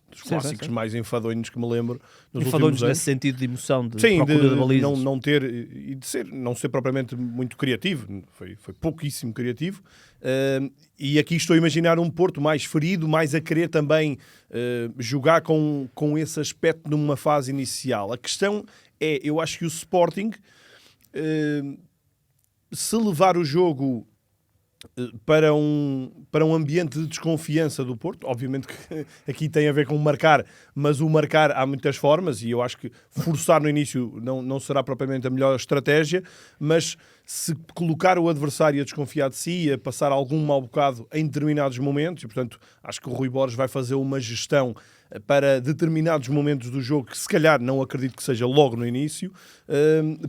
dos clássicos mais enfadonhos que me lembro nos últimos anos. Nesse sentido de emoção, de sim, procura de balizas. Não ter e de não ser propriamente muito criativo. Foi pouquíssimo criativo. E aqui estou a imaginar um Porto mais ferido, mais a querer também jogar com esse aspecto numa fase inicial. A questão é, eu acho que o Sporting, se levar o jogo para um ambiente de desconfiança do Porto, obviamente que aqui tem a ver com marcar, mas o marcar há muitas formas e eu acho que forçar no início não será propriamente a melhor estratégia, mas se colocar o adversário a desconfiar de si, a passar algum mau bocado em determinados momentos, e portanto acho que o Rui Borges vai fazer uma gestão para determinados momentos do jogo, que se calhar não acredito que seja logo no início,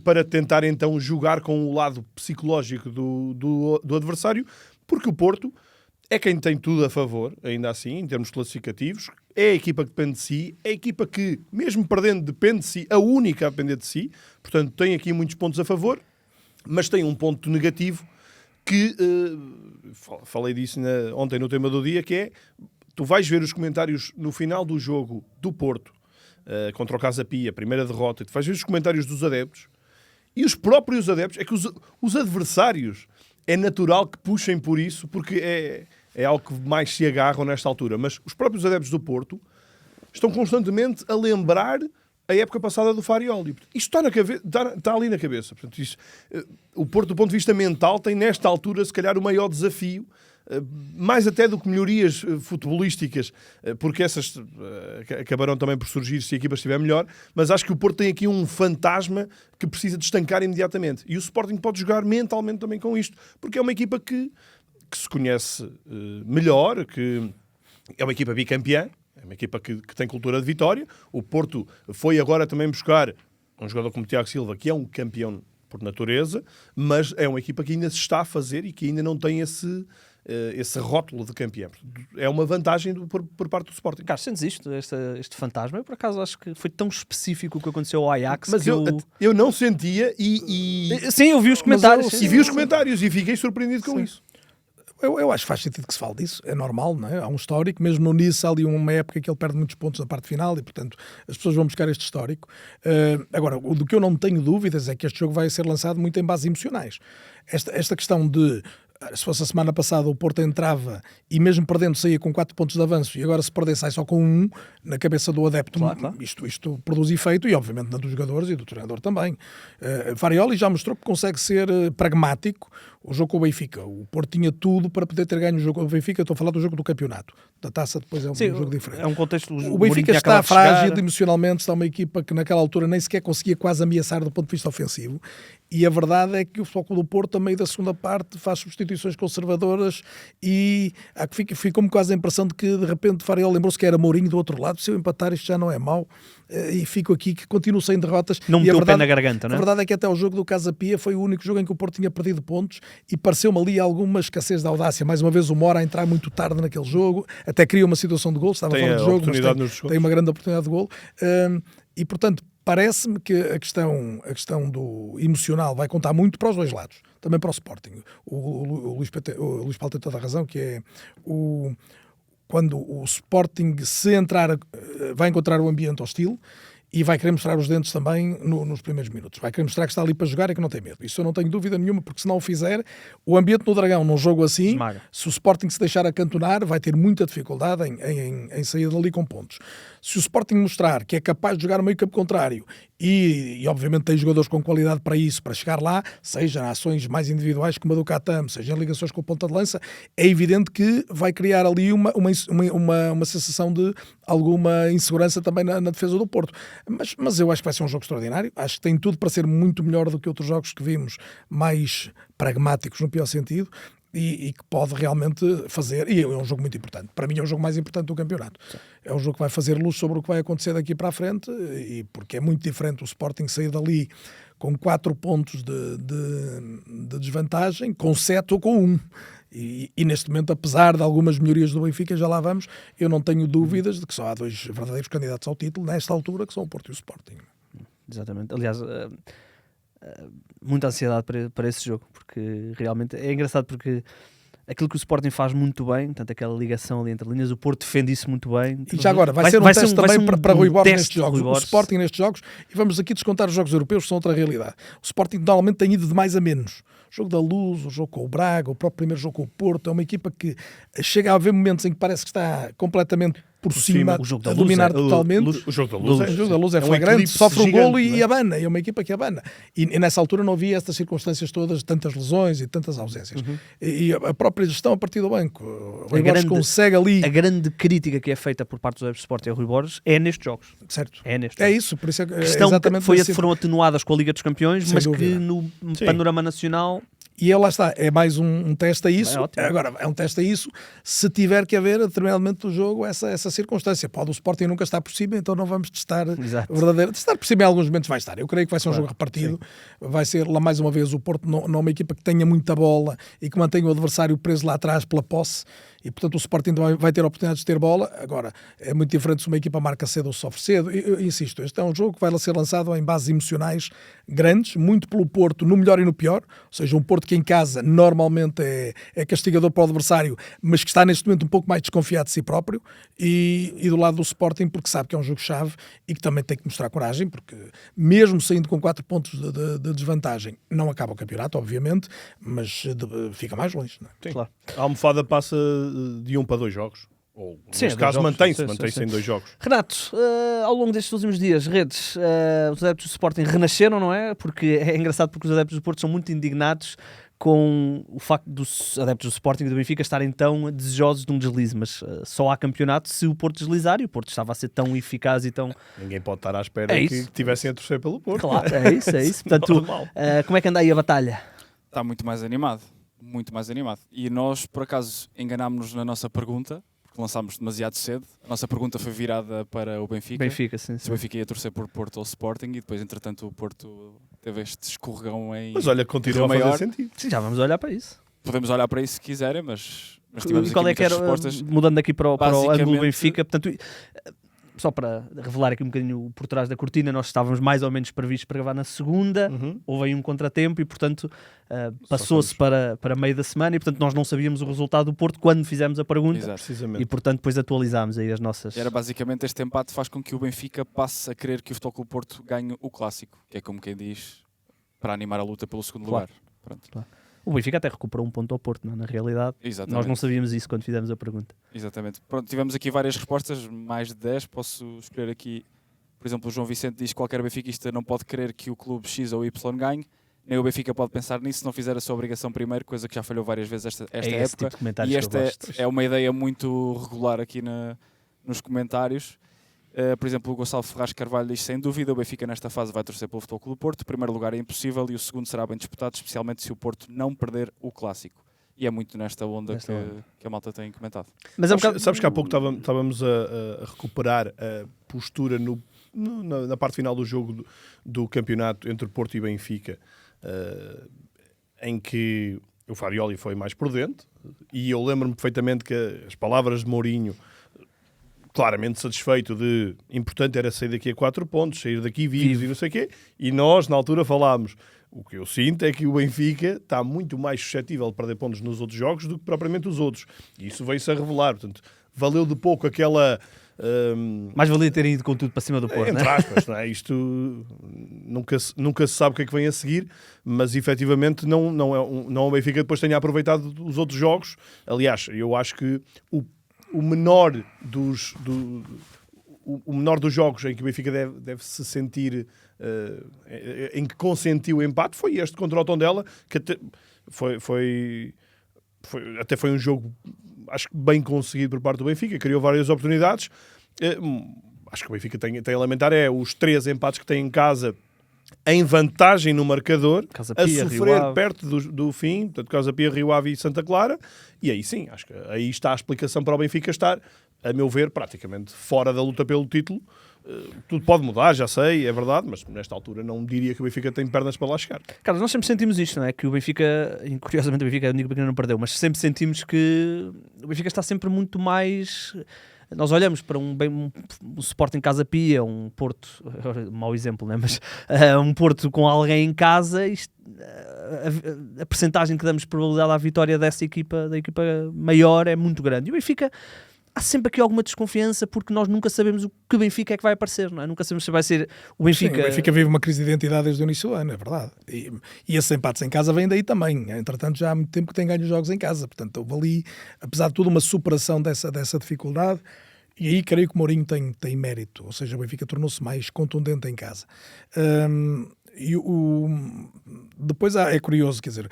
para tentar então jogar com o lado psicológico do adversário, porque o Porto é quem tem tudo a favor, ainda assim, em termos classificativos, é a equipa que depende de si, é a equipa que, mesmo perdendo, depende de si, a única a depender de si, portanto tem aqui muitos pontos a favor, mas tem um ponto negativo que, falei disso ontem no tema do dia, que é, tu vais ver os comentários no final do jogo do Porto, contra o Casa Pia, a primeira derrota, tu vais ver os comentários dos adeptos, e os próprios adeptos, é que os adversários é natural que puxem por isso, porque é algo que mais se agarram nesta altura, mas os próprios adeptos do Porto estão constantemente a lembrar a época passada do Farioli. Isto está ali na cabeça. Portanto, o Porto, do ponto de vista mental, tem nesta altura, se calhar, o maior desafio, mais até do que melhorias futebolísticas, porque essas acabarão também por surgir se a equipa estiver melhor, mas acho que o Porto tem aqui um fantasma que precisa de estancar imediatamente. E o Sporting pode jogar mentalmente também com isto, porque é uma equipa que se conhece melhor, que é uma equipa bicampeã, uma equipa que tem cultura de vitória. O Porto foi agora também buscar um jogador como o Tiago Silva, que é um campeão por natureza, mas é uma equipa que ainda se está a fazer e que ainda não tem esse rótulo de campeão. É uma vantagem por parte do Sporting. Carlos, sentes isto, este fantasma? Eu, por acaso, acho que foi tão específico o que aconteceu ao Ajax. Mas que eu não sentia Sim, eu vi os comentários. E vi os comentários e fiquei surpreendido com isso. Eu acho que faz sentido que se fale disso, é normal, não é? Há um histórico, mesmo no Nice há ali uma época que ele perde muitos pontos na parte final e, portanto, as pessoas vão buscar este histórico. Agora, do que eu não tenho dúvidas é que este jogo vai ser lançado muito em bases emocionais. Esta questão de, se fosse a semana passada o Porto entrava e mesmo perdendo saía com 4 pontos de avanço e agora se perder sai só com 1, na cabeça do adepto, claro. Isto produz efeito e obviamente na dos jogadores e do treinador também. Farioli já mostrou que consegue ser pragmático. O jogo com o Benfica, o Porto tinha tudo para poder ter ganho o jogo com o Benfica. Estou a falar do jogo do campeonato, da taça depois é um jogo diferente. É um contexto. O Benfica está frágil emocionalmente, está uma equipa que naquela altura nem sequer conseguia quase ameaçar do ponto de vista ofensivo. E a verdade é que o Futebol do Porto, a meio da segunda parte, faz substituições conservadoras e ficou-me quase a impressão de que de repente Farioli lembrou-se que era Mourinho do outro lado. Se eu empatar isto já não é mau. E fico aqui que continuo sem derrotas. Não meteu o pé na garganta, não é? A verdade é que até o jogo do Casa Pia foi o único jogo em que o Porto tinha perdido pontos e pareceu-me ali alguma escassez de audácia. Mais uma vez o Mora a entrar muito tarde naquele jogo, até cria uma situação de gol, estava fora de jogo, mas tem uma grande oportunidade de gol. E portanto, parece-me que a questão do emocional vai contar muito para os dois lados, também para o Sporting. O Luís Paulo tem toda a razão, que é quando o Sporting vai encontrar o ambiente hostil e vai querer mostrar os dentes também nos primeiros minutos. Vai querer mostrar que está ali para jogar e que não tem medo. Isso eu não tenho dúvida nenhuma, porque se não o fizer, o ambiente no Dragão, num jogo assim, esmaga. Se o Sporting se deixar acantonar, vai ter muita dificuldade em sair dali com pontos. Se o Sporting mostrar que é capaz de jogar no meio campo contrário e obviamente tem jogadores com qualidade para isso, para chegar lá, seja em ações mais individuais como a do Catam, seja em ligações com o ponta de lança, é evidente que vai criar ali uma sensação de alguma insegurança também na defesa do Porto. Mas eu acho que vai ser um jogo extraordinário. Acho que tem tudo para ser muito melhor do que outros jogos que vimos, mais pragmáticos no pior sentido. E que pode realmente fazer, e é um jogo muito importante, para mim é o jogo mais importante do campeonato. Sim. É um jogo que vai fazer luz sobre o que vai acontecer daqui para a frente, e porque é muito diferente o Sporting sair dali com 4 pontos de desvantagem, com 7 ou com 1. E neste momento, apesar de algumas melhorias do Benfica, já lá vamos, eu não tenho dúvidas de que só há 2 verdadeiros candidatos ao título nesta altura, que são o Porto e o Sporting. Exatamente. Aliás, muita ansiedade para esse jogo, porque realmente é engraçado, porque aquilo que o Sporting faz muito bem, tanto aquela ligação ali entre linhas, o Porto defende isso muito bem. E já agora, vai ser um teste também para Rui Borges nestes jogos. O Sporting nestes jogos, e vamos aqui descontar os jogos europeus, que são outra realidade. O Sporting normalmente tem ido de mais a menos. O jogo da Luz, o jogo com o Braga, o próprio primeiro jogo com o Porto, é uma equipa que chega a haver momentos em que parece que está completamente por cima, a dominar totalmente. O jogo da Luz é flagrante, sofre o golo e abana, é uma equipa que abana. E nessa altura não havia estas circunstâncias todas, tantas lesões e tantas ausências. E a própria gestão a partir do banco. O Rui Borges consegue ali... A grande crítica que é feita por parte do Web Sport e o Rui Borges é nestes jogos. Certo. É isso, por isso é exatamente foram atenuadas com a Liga dos Campeões, mas dúvida. Que no panorama nacional... E lá está, é mais um teste a isso. Agora, é um teste a isso se tiver que haver, a determinado momento do jogo, essa circunstância. Pode o Sporting nunca estar por cima, então não vamos testar verdadeiro. Testar por cima em alguns momentos vai estar. Eu creio que vai ser um jogo repartido. Sim. Vai ser, lá mais uma vez, o Porto não é uma equipa que tenha muita bola e que mantenha o adversário preso lá atrás pela posse. E, portanto, o Sporting vai ter oportunidades de ter bola. Agora, é muito diferente se uma equipa marca cedo ou sofre cedo. Eu insisto, este é um jogo que vai ser lançado em bases emocionais grandes, muito pelo Porto, no melhor e no pior. Ou seja, um Porto que em casa normalmente é castigador para o adversário, mas que está neste momento um pouco mais desconfiado de si próprio. E do lado do Sporting, porque sabe que é um jogo-chave e que também tem que mostrar coragem, porque mesmo saindo com 4 pontos de desvantagem, não acaba o campeonato, obviamente, mas fica mais longe. Não é? Claro. A almofada passa de 1 para 2 jogos. Ou, neste caso, mantém-se em 2 jogos. Renato, ao longo destes últimos dias, os adeptos do Sporting renasceram, não é? Porque é engraçado, porque os adeptos do Porto são muito indignados com o facto dos adeptos do Sporting e do Benfica estarem tão desejosos de um deslize, mas só há campeonato se o Porto deslizar, e o Porto estava a ser tão eficaz e tão... Ninguém pode estar à espera que tivessem a torcer pelo Porto. Claro, é isso. Portanto, como é que anda aí a batalha? Está muito mais animado. E nós, por acaso, enganámos-nos na nossa pergunta, porque lançámos demasiado cedo. A nossa pergunta foi virada para o Benfica. Benfica, sim, Se sim. o Benfica ia torcer por Porto ou Sporting, e depois, entretanto, o Porto teve este escorregão em Mas olha, continua a Rio fazer Maior. sentido. Sim, já vamos olhar para isso. Podemos olhar para isso se quiserem, mas tivemos E qual aqui é que muitas era, respostas. mudando aqui para o ângulo Basicamente- Benfica, portanto, só para revelar aqui um bocadinho por trás da cortina, nós estávamos mais ou menos previstos para gravar na segunda, houve aí um contratempo e, portanto, passou-se para meio da semana e, portanto, nós não sabíamos o resultado do Porto quando fizemos a pergunta. Exato. Precisamente. E, portanto, depois atualizámos aí as nossas... Era basicamente este empate faz com que o Benfica passe a querer que o Futebol Clube Porto ganhe o clássico, que é como quem diz, para animar a luta pelo segundo Claro. lugar. Pronto. O Benfica até recuperou um ponto ao Porto, não? Na realidade. Exatamente. Nós não sabíamos isso quando fizemos a pergunta. Exatamente. Pronto, tivemos aqui várias respostas, mais de 10. Posso escolher aqui, por exemplo, o João Vicente diz que qualquer benfiquista não pode querer que o clube X ou Y ganhe, nem o Benfica pode pensar nisso se não fizer a sua obrigação primeiro, coisa que já falhou várias vezes esta É esse época. tipo de comentários E que esta eu gosto. é uma ideia muito regular aqui nos comentários. Por exemplo, o Gonçalo Ferraz Carvalho diz: sem dúvida, o Benfica nesta fase vai torcer pelo Futebol Clube Porto. O primeiro lugar é impossível e o segundo será bem disputado, especialmente se o Porto não perder o clássico. E é muito nesta onda que a malta tem comentado. Mas é um bocado... Sabes que há pouco estávamos a recuperar a postura na parte final do jogo do campeonato entre Porto e Benfica, em que o Farioli foi mais prudente, e eu lembro-me perfeitamente que as palavras de Mourinho, claramente satisfeito de importante era sair daqui a 4 pontos, sair daqui vivos e não sei o quê, e nós na altura falámos, o que eu sinto é que o Benfica está muito mais suscetível de perder pontos nos outros jogos do que propriamente os outros, e isso veio-se a revelar, portanto, valeu de pouco aquela... Mais valia terem ido com tudo para cima do Porto, entre não é? aspas, não é? Isto nunca se sabe o que é que vem a seguir, mas efetivamente não é o Benfica depois tenha aproveitado os outros jogos. Aliás, eu acho que o menor dos jogos em que o Benfica deve se sentir, em que consentiu o empate, foi este contra o Tondela, que até foi um jogo, acho que bem conseguido por parte do Benfica, criou várias oportunidades. Acho que o Benfica tem a lamentar os 3 empates que tem em casa em vantagem no marcador, Casa a Pia, sofrer Rio Ave. perto do fim, portanto, Casa Pia, Rio Ave e Santa Clara, e aí sim, acho que aí está a explicação para o Benfica estar, a meu ver, praticamente fora da luta pelo título. Tudo pode mudar, já sei, é verdade, mas nesta altura não diria que o Benfica tem pernas para lá chegar. Carlos, nós sempre sentimos isto, não é? Que o Benfica, e curiosamente o Benfica é o único que não perdeu, mas sempre sentimos que o Benfica está sempre muito mais... Nós olhamos para um Sporting Casa Pia, um Porto, mau exemplo, né? Mas um Porto com alguém em casa, a percentagem que damos de probabilidade à vitória da equipa maior é muito grande. E o Benfica, há sempre aqui alguma desconfiança porque nós nunca sabemos o que Benfica é que vai aparecer, não é? Nunca sabemos se vai ser o Benfica... Sim, o Benfica vive uma crise de identidade desde o início do ano, é verdade. E esses empates em casa vêm daí também. Entretanto, já há muito tempo que tem ganho os jogos em casa. Portanto, houve ali, apesar de tudo, uma superação dessa dificuldade. E aí creio que o Mourinho tem mérito. Ou seja, o Benfica tornou-se mais contundente em casa. Depois é curioso, quer dizer,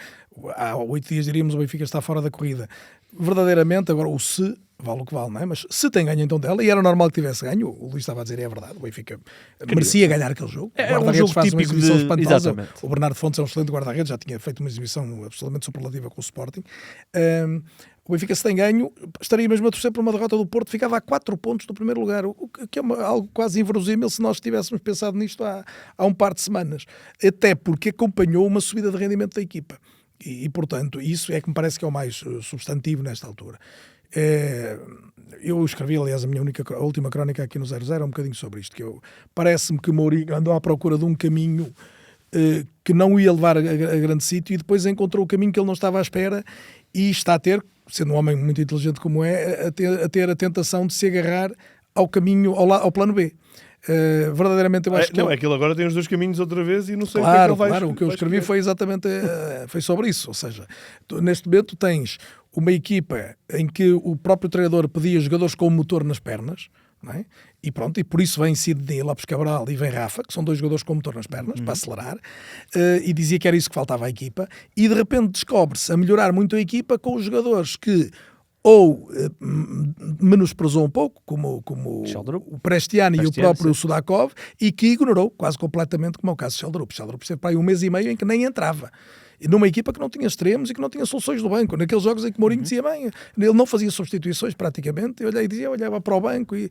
há 8 dias diríamos o Benfica está fora da corrida. Verdadeiramente, agora o se vale o que vale, não é? Mas se tem ganho então dela, e era normal que tivesse ganho, o Luís estava a dizer, é verdade, o Benfica merecia ganhar aquele jogo. É O um guarda-redes jogo faz uma típico exibição de... espantosa. Exatamente. O Bernardo Fontes é um excelente guarda-redes, já tinha feito uma exibição absolutamente superlativa com o Sporting. O Benfica, se tem ganho, estaria mesmo a torcer por uma derrota do Porto, ficava a 4 pontos do primeiro lugar, o que é algo quase inverosímil se nós tivéssemos pensado nisto há um par de semanas. Até porque acompanhou uma subida de rendimento da equipa. E, portanto, isso é que me parece que é o mais substantivo nesta altura. Eu escrevi, aliás, a última crónica aqui no 00 um bocadinho sobre isto, que parece-me que o Mourinho andou à procura de um caminho que não o ia levar a grande sítio e depois encontrou o caminho que ele não estava à espera e está a ter, sendo um homem muito inteligente como é, a ter a tentação de se agarrar ao caminho, ao plano B. Verdadeiramente eu acho que... Não, aquilo agora tem os 2 caminhos outra vez e não sei Claro, o que é que ele vai... claro, o que eu escrevi foi exatamente foi sobre isso, ou seja, neste momento tens uma equipa em que o próprio treinador pedia jogadores com o motor nas pernas, não é? E pronto, e por isso vem Sidney, Lopes Cabral e vem Rafa, que são 2 jogadores com motor nas pernas, para acelerar, e dizia que era isso que faltava à equipa, e de repente descobre-se a melhorar muito a equipa com os jogadores que ou menosprezou um pouco, como o Prestiani e o próprio Sudakov, e que ignorou quase completamente, como é o caso de Sheldrup. Sheldrup esteve para aí 1 mês e meio em que nem entrava. E numa equipa que não tinha extremos e que não tinha soluções do banco. Naqueles jogos em que Mourinho dizia bem, ele não fazia substituições praticamente, olhava para o banco e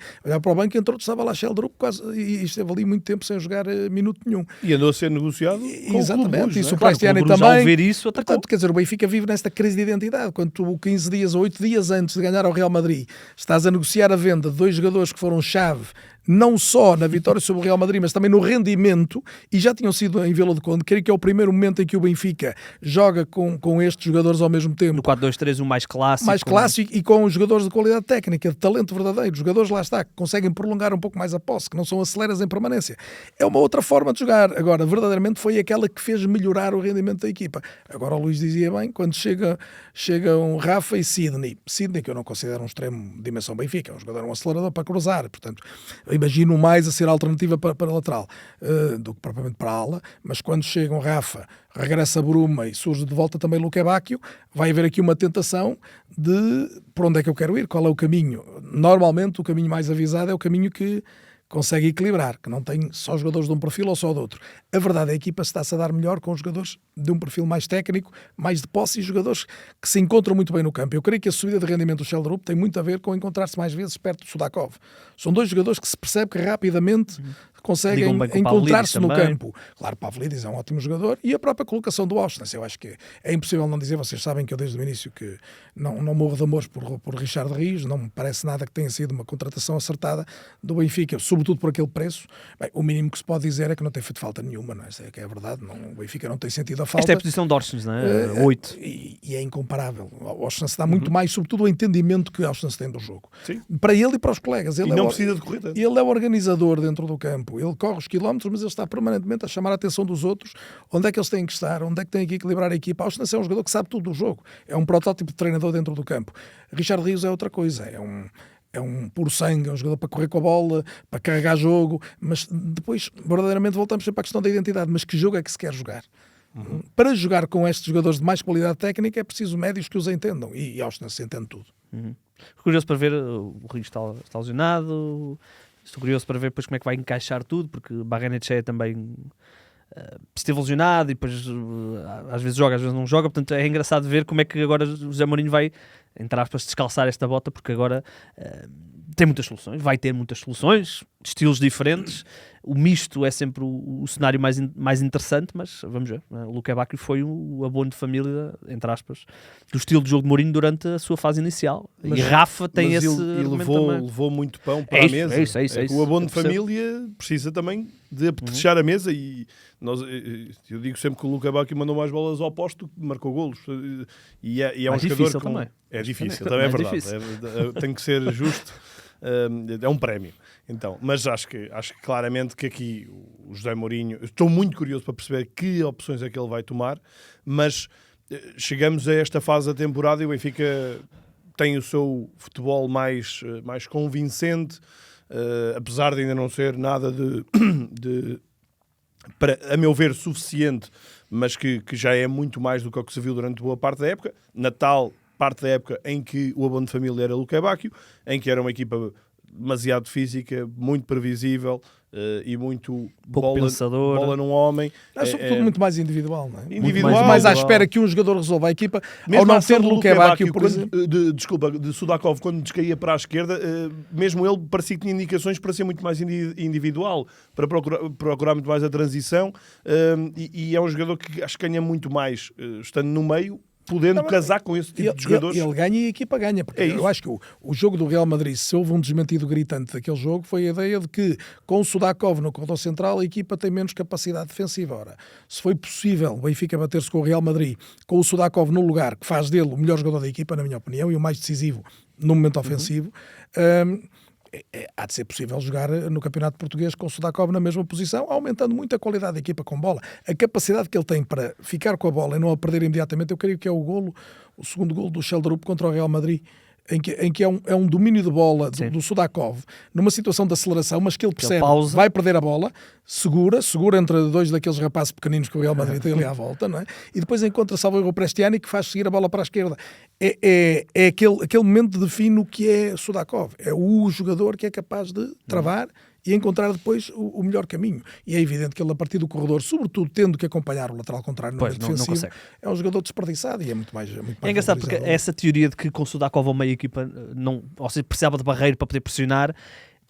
entrou, estava lá Sheldrup quase, e esteve ali muito tempo sem jogar minuto nenhum. E andou a ser negociado com exatamente, isso o Claro, Prestiani o Bruges, também. ao ver isso, atacou. Portanto, quer dizer, o Benfica vive nesta crise de identidade. Quando tu, 15 dias ou 8 dias antes de ganhar ao Real Madrid, estás a negociar a venda de 2 jogadores que foram chave não só na vitória sobre o Real Madrid, mas também no rendimento, e já tinham sido em Vila do Conde, creio que é o primeiro momento em que o Benfica joga com estes jogadores ao mesmo tempo. No 4-2-3, o mais clássico. Mais clássico e com jogadores de qualidade técnica, de talento verdadeiro. Jogadores, lá está, que conseguem prolongar um pouco mais a posse, que não são aceleras em permanência. É uma outra forma de jogar. Agora, verdadeiramente foi aquela que fez melhorar o rendimento da equipa. Agora o Luís dizia bem, quando chegam Rafa e Sidney, que eu não considero um extremo de dimensão Benfica, é um jogador, um acelerador para cruzar, portanto, imagino mais a ser a alternativa para lateral do que propriamente para a ala, mas quando chegam Rafa, regressa Bruma e surge de volta também Luque Bacchio, vai haver aqui uma tentação de por onde é que eu quero ir, qual é o caminho. Normalmente o caminho mais avisado é o caminho que consegue equilibrar, que não tem só jogadores de um perfil ou só de outro. A verdade é que a equipa está-se a dar melhor com jogadores de um perfil mais técnico, mais de posse e jogadores que se encontram muito bem no campo. Eu creio que a subida de rendimento do Sheldrup tem muito a ver com encontrar-se mais vezes perto do Sudakov. São 2 jogadores que se percebe que rapidamente conseguem encontrar-se no campo. Claro, Pavlidis é um ótimo jogador e a própria colocação do Auschwitz. Eu acho que é impossível não dizer, vocês sabem que eu desde o início que não morro de amores por Richard Rios, não me parece nada que tenha sido uma contratação acertada do Benfica, sobretudo por aquele preço. Bem, o mínimo que se pode dizer é que não tem feito falta nenhuma, não é? Isso é que é verdade, o Benfica não tem sentido a falta. Esta é a posição de Orsens, não é? 8. E é incomparável. O Orsens dá muito mais, sobretudo o entendimento que o Orsens tem do jogo. Sim. Para ele e para os colegas. Ele não precisa de correr tanto. Ele é o organizador dentro do campo. Ele corre os quilómetros, mas ele está permanentemente a chamar a atenção dos outros. Onde é que eles têm que estar? Onde é que têm que equilibrar a equipa? O Orsens é um jogador que sabe tudo do jogo. É um protótipo de treinador dentro do campo. Richard Rios é outra coisa. É um puro sangue, é um jogador para correr com a bola, para carregar jogo, mas depois, verdadeiramente, voltamos sempre à questão da identidade. Mas que jogo é que se quer jogar? Para jogar com estes jogadores de mais qualidade técnica é preciso médios que os entendam, e Austin se entende tudo. Curioso para ver, o Rio está lesionado, estou curioso para ver depois como é que vai encaixar tudo, porque Barrenetxea também esteve lesionado e depois às vezes joga, às vezes não joga, portanto é engraçado ver como é que agora José Mourinho vai, entre aspas, descalçar esta bota, porque agora tem muitas soluções, vai ter muitas soluções, estilos diferentes, o misto é sempre o cenário mais interessante, mas vamos ver, o Luque Bacchio foi o abono de família, entre aspas, do estilo de jogo de Mourinho durante a sua fase inicial, e Rafa tem esse levou muito pão para a mesa. É isso. O abono de família precisa também de apetechar a mesa, e eu digo sempre que o Luque Bacchio mandou mais bolas ao posto, marcou golos, e é um jogador que também. É difícil, também é verdade. Tem que ser justo. É um prémio. Então, mas acho que claramente que aqui o José Mourinho, estou muito curioso para perceber que opções é que ele vai tomar, mas chegamos a esta fase da temporada e o Benfica tem o seu futebol mais convincente, apesar de ainda não ser nada para, a meu ver, suficiente, mas que já é muito mais do que o que se viu durante boa parte da época. Na tal parte da época em que o abono de família era Luque Bacchio, em que era uma equipa demasiado física, muito previsível e muito bola num homem. É sobretudo muito mais individual, não é? Individual, mais à espera que um jogador resolva a equipa, ao não ter Luque Bacchio, por exemplo. De Sudakov, quando descaía para a esquerda, mesmo ele parecia que tinha indicações para ser muito mais individual, para procurar muito mais a transição, e é um jogador que acho que ganha muito mais estando no meio, podendo casar com esse tipo de jogadores. Ele ganha e a equipa ganha, porque eu acho que o jogo do Real Madrid, se houve um desmentido gritante daquele jogo, foi a ideia de que com o Sudakov no corredor central a equipa tem menos capacidade defensiva. Ora, se foi possível o Benfica bater-se com o Real Madrid com o Sudakov no lugar que faz dele o melhor jogador da equipa, na minha opinião, e o mais decisivo no momento ofensivo, há de ser possível jogar no Campeonato Português com o Sudakov na mesma posição, aumentando muito a qualidade da equipa com bola. A capacidade que ele tem para ficar com a bola e não a perder imediatamente, eu creio que é o segundo golo do Sheldrup contra o Real Madrid, em que é um domínio de bola do Sudakov, numa situação de aceleração, mas que ele percebe, vai perder a bola, segura entre dois daqueles rapazes pequeninos que o Real Madrid tem ali à volta, não é? E depois encontra salvo o Prestiani, que faz seguir a bola para a esquerda. É aquele momento que define o que é Sudakov. É o jogador que é capaz de travar e encontrar depois o melhor caminho. E é evidente que ele, a partir do corredor, sobretudo tendo que acompanhar o lateral contrário no meio Não defensivo, consegue. é um jogador desperdiçado e é muito mais É engraçado porque valorizado. essa teoria de que com o Sudakov ou meia equipa ou seja, precisava de barreiro para poder pressionar,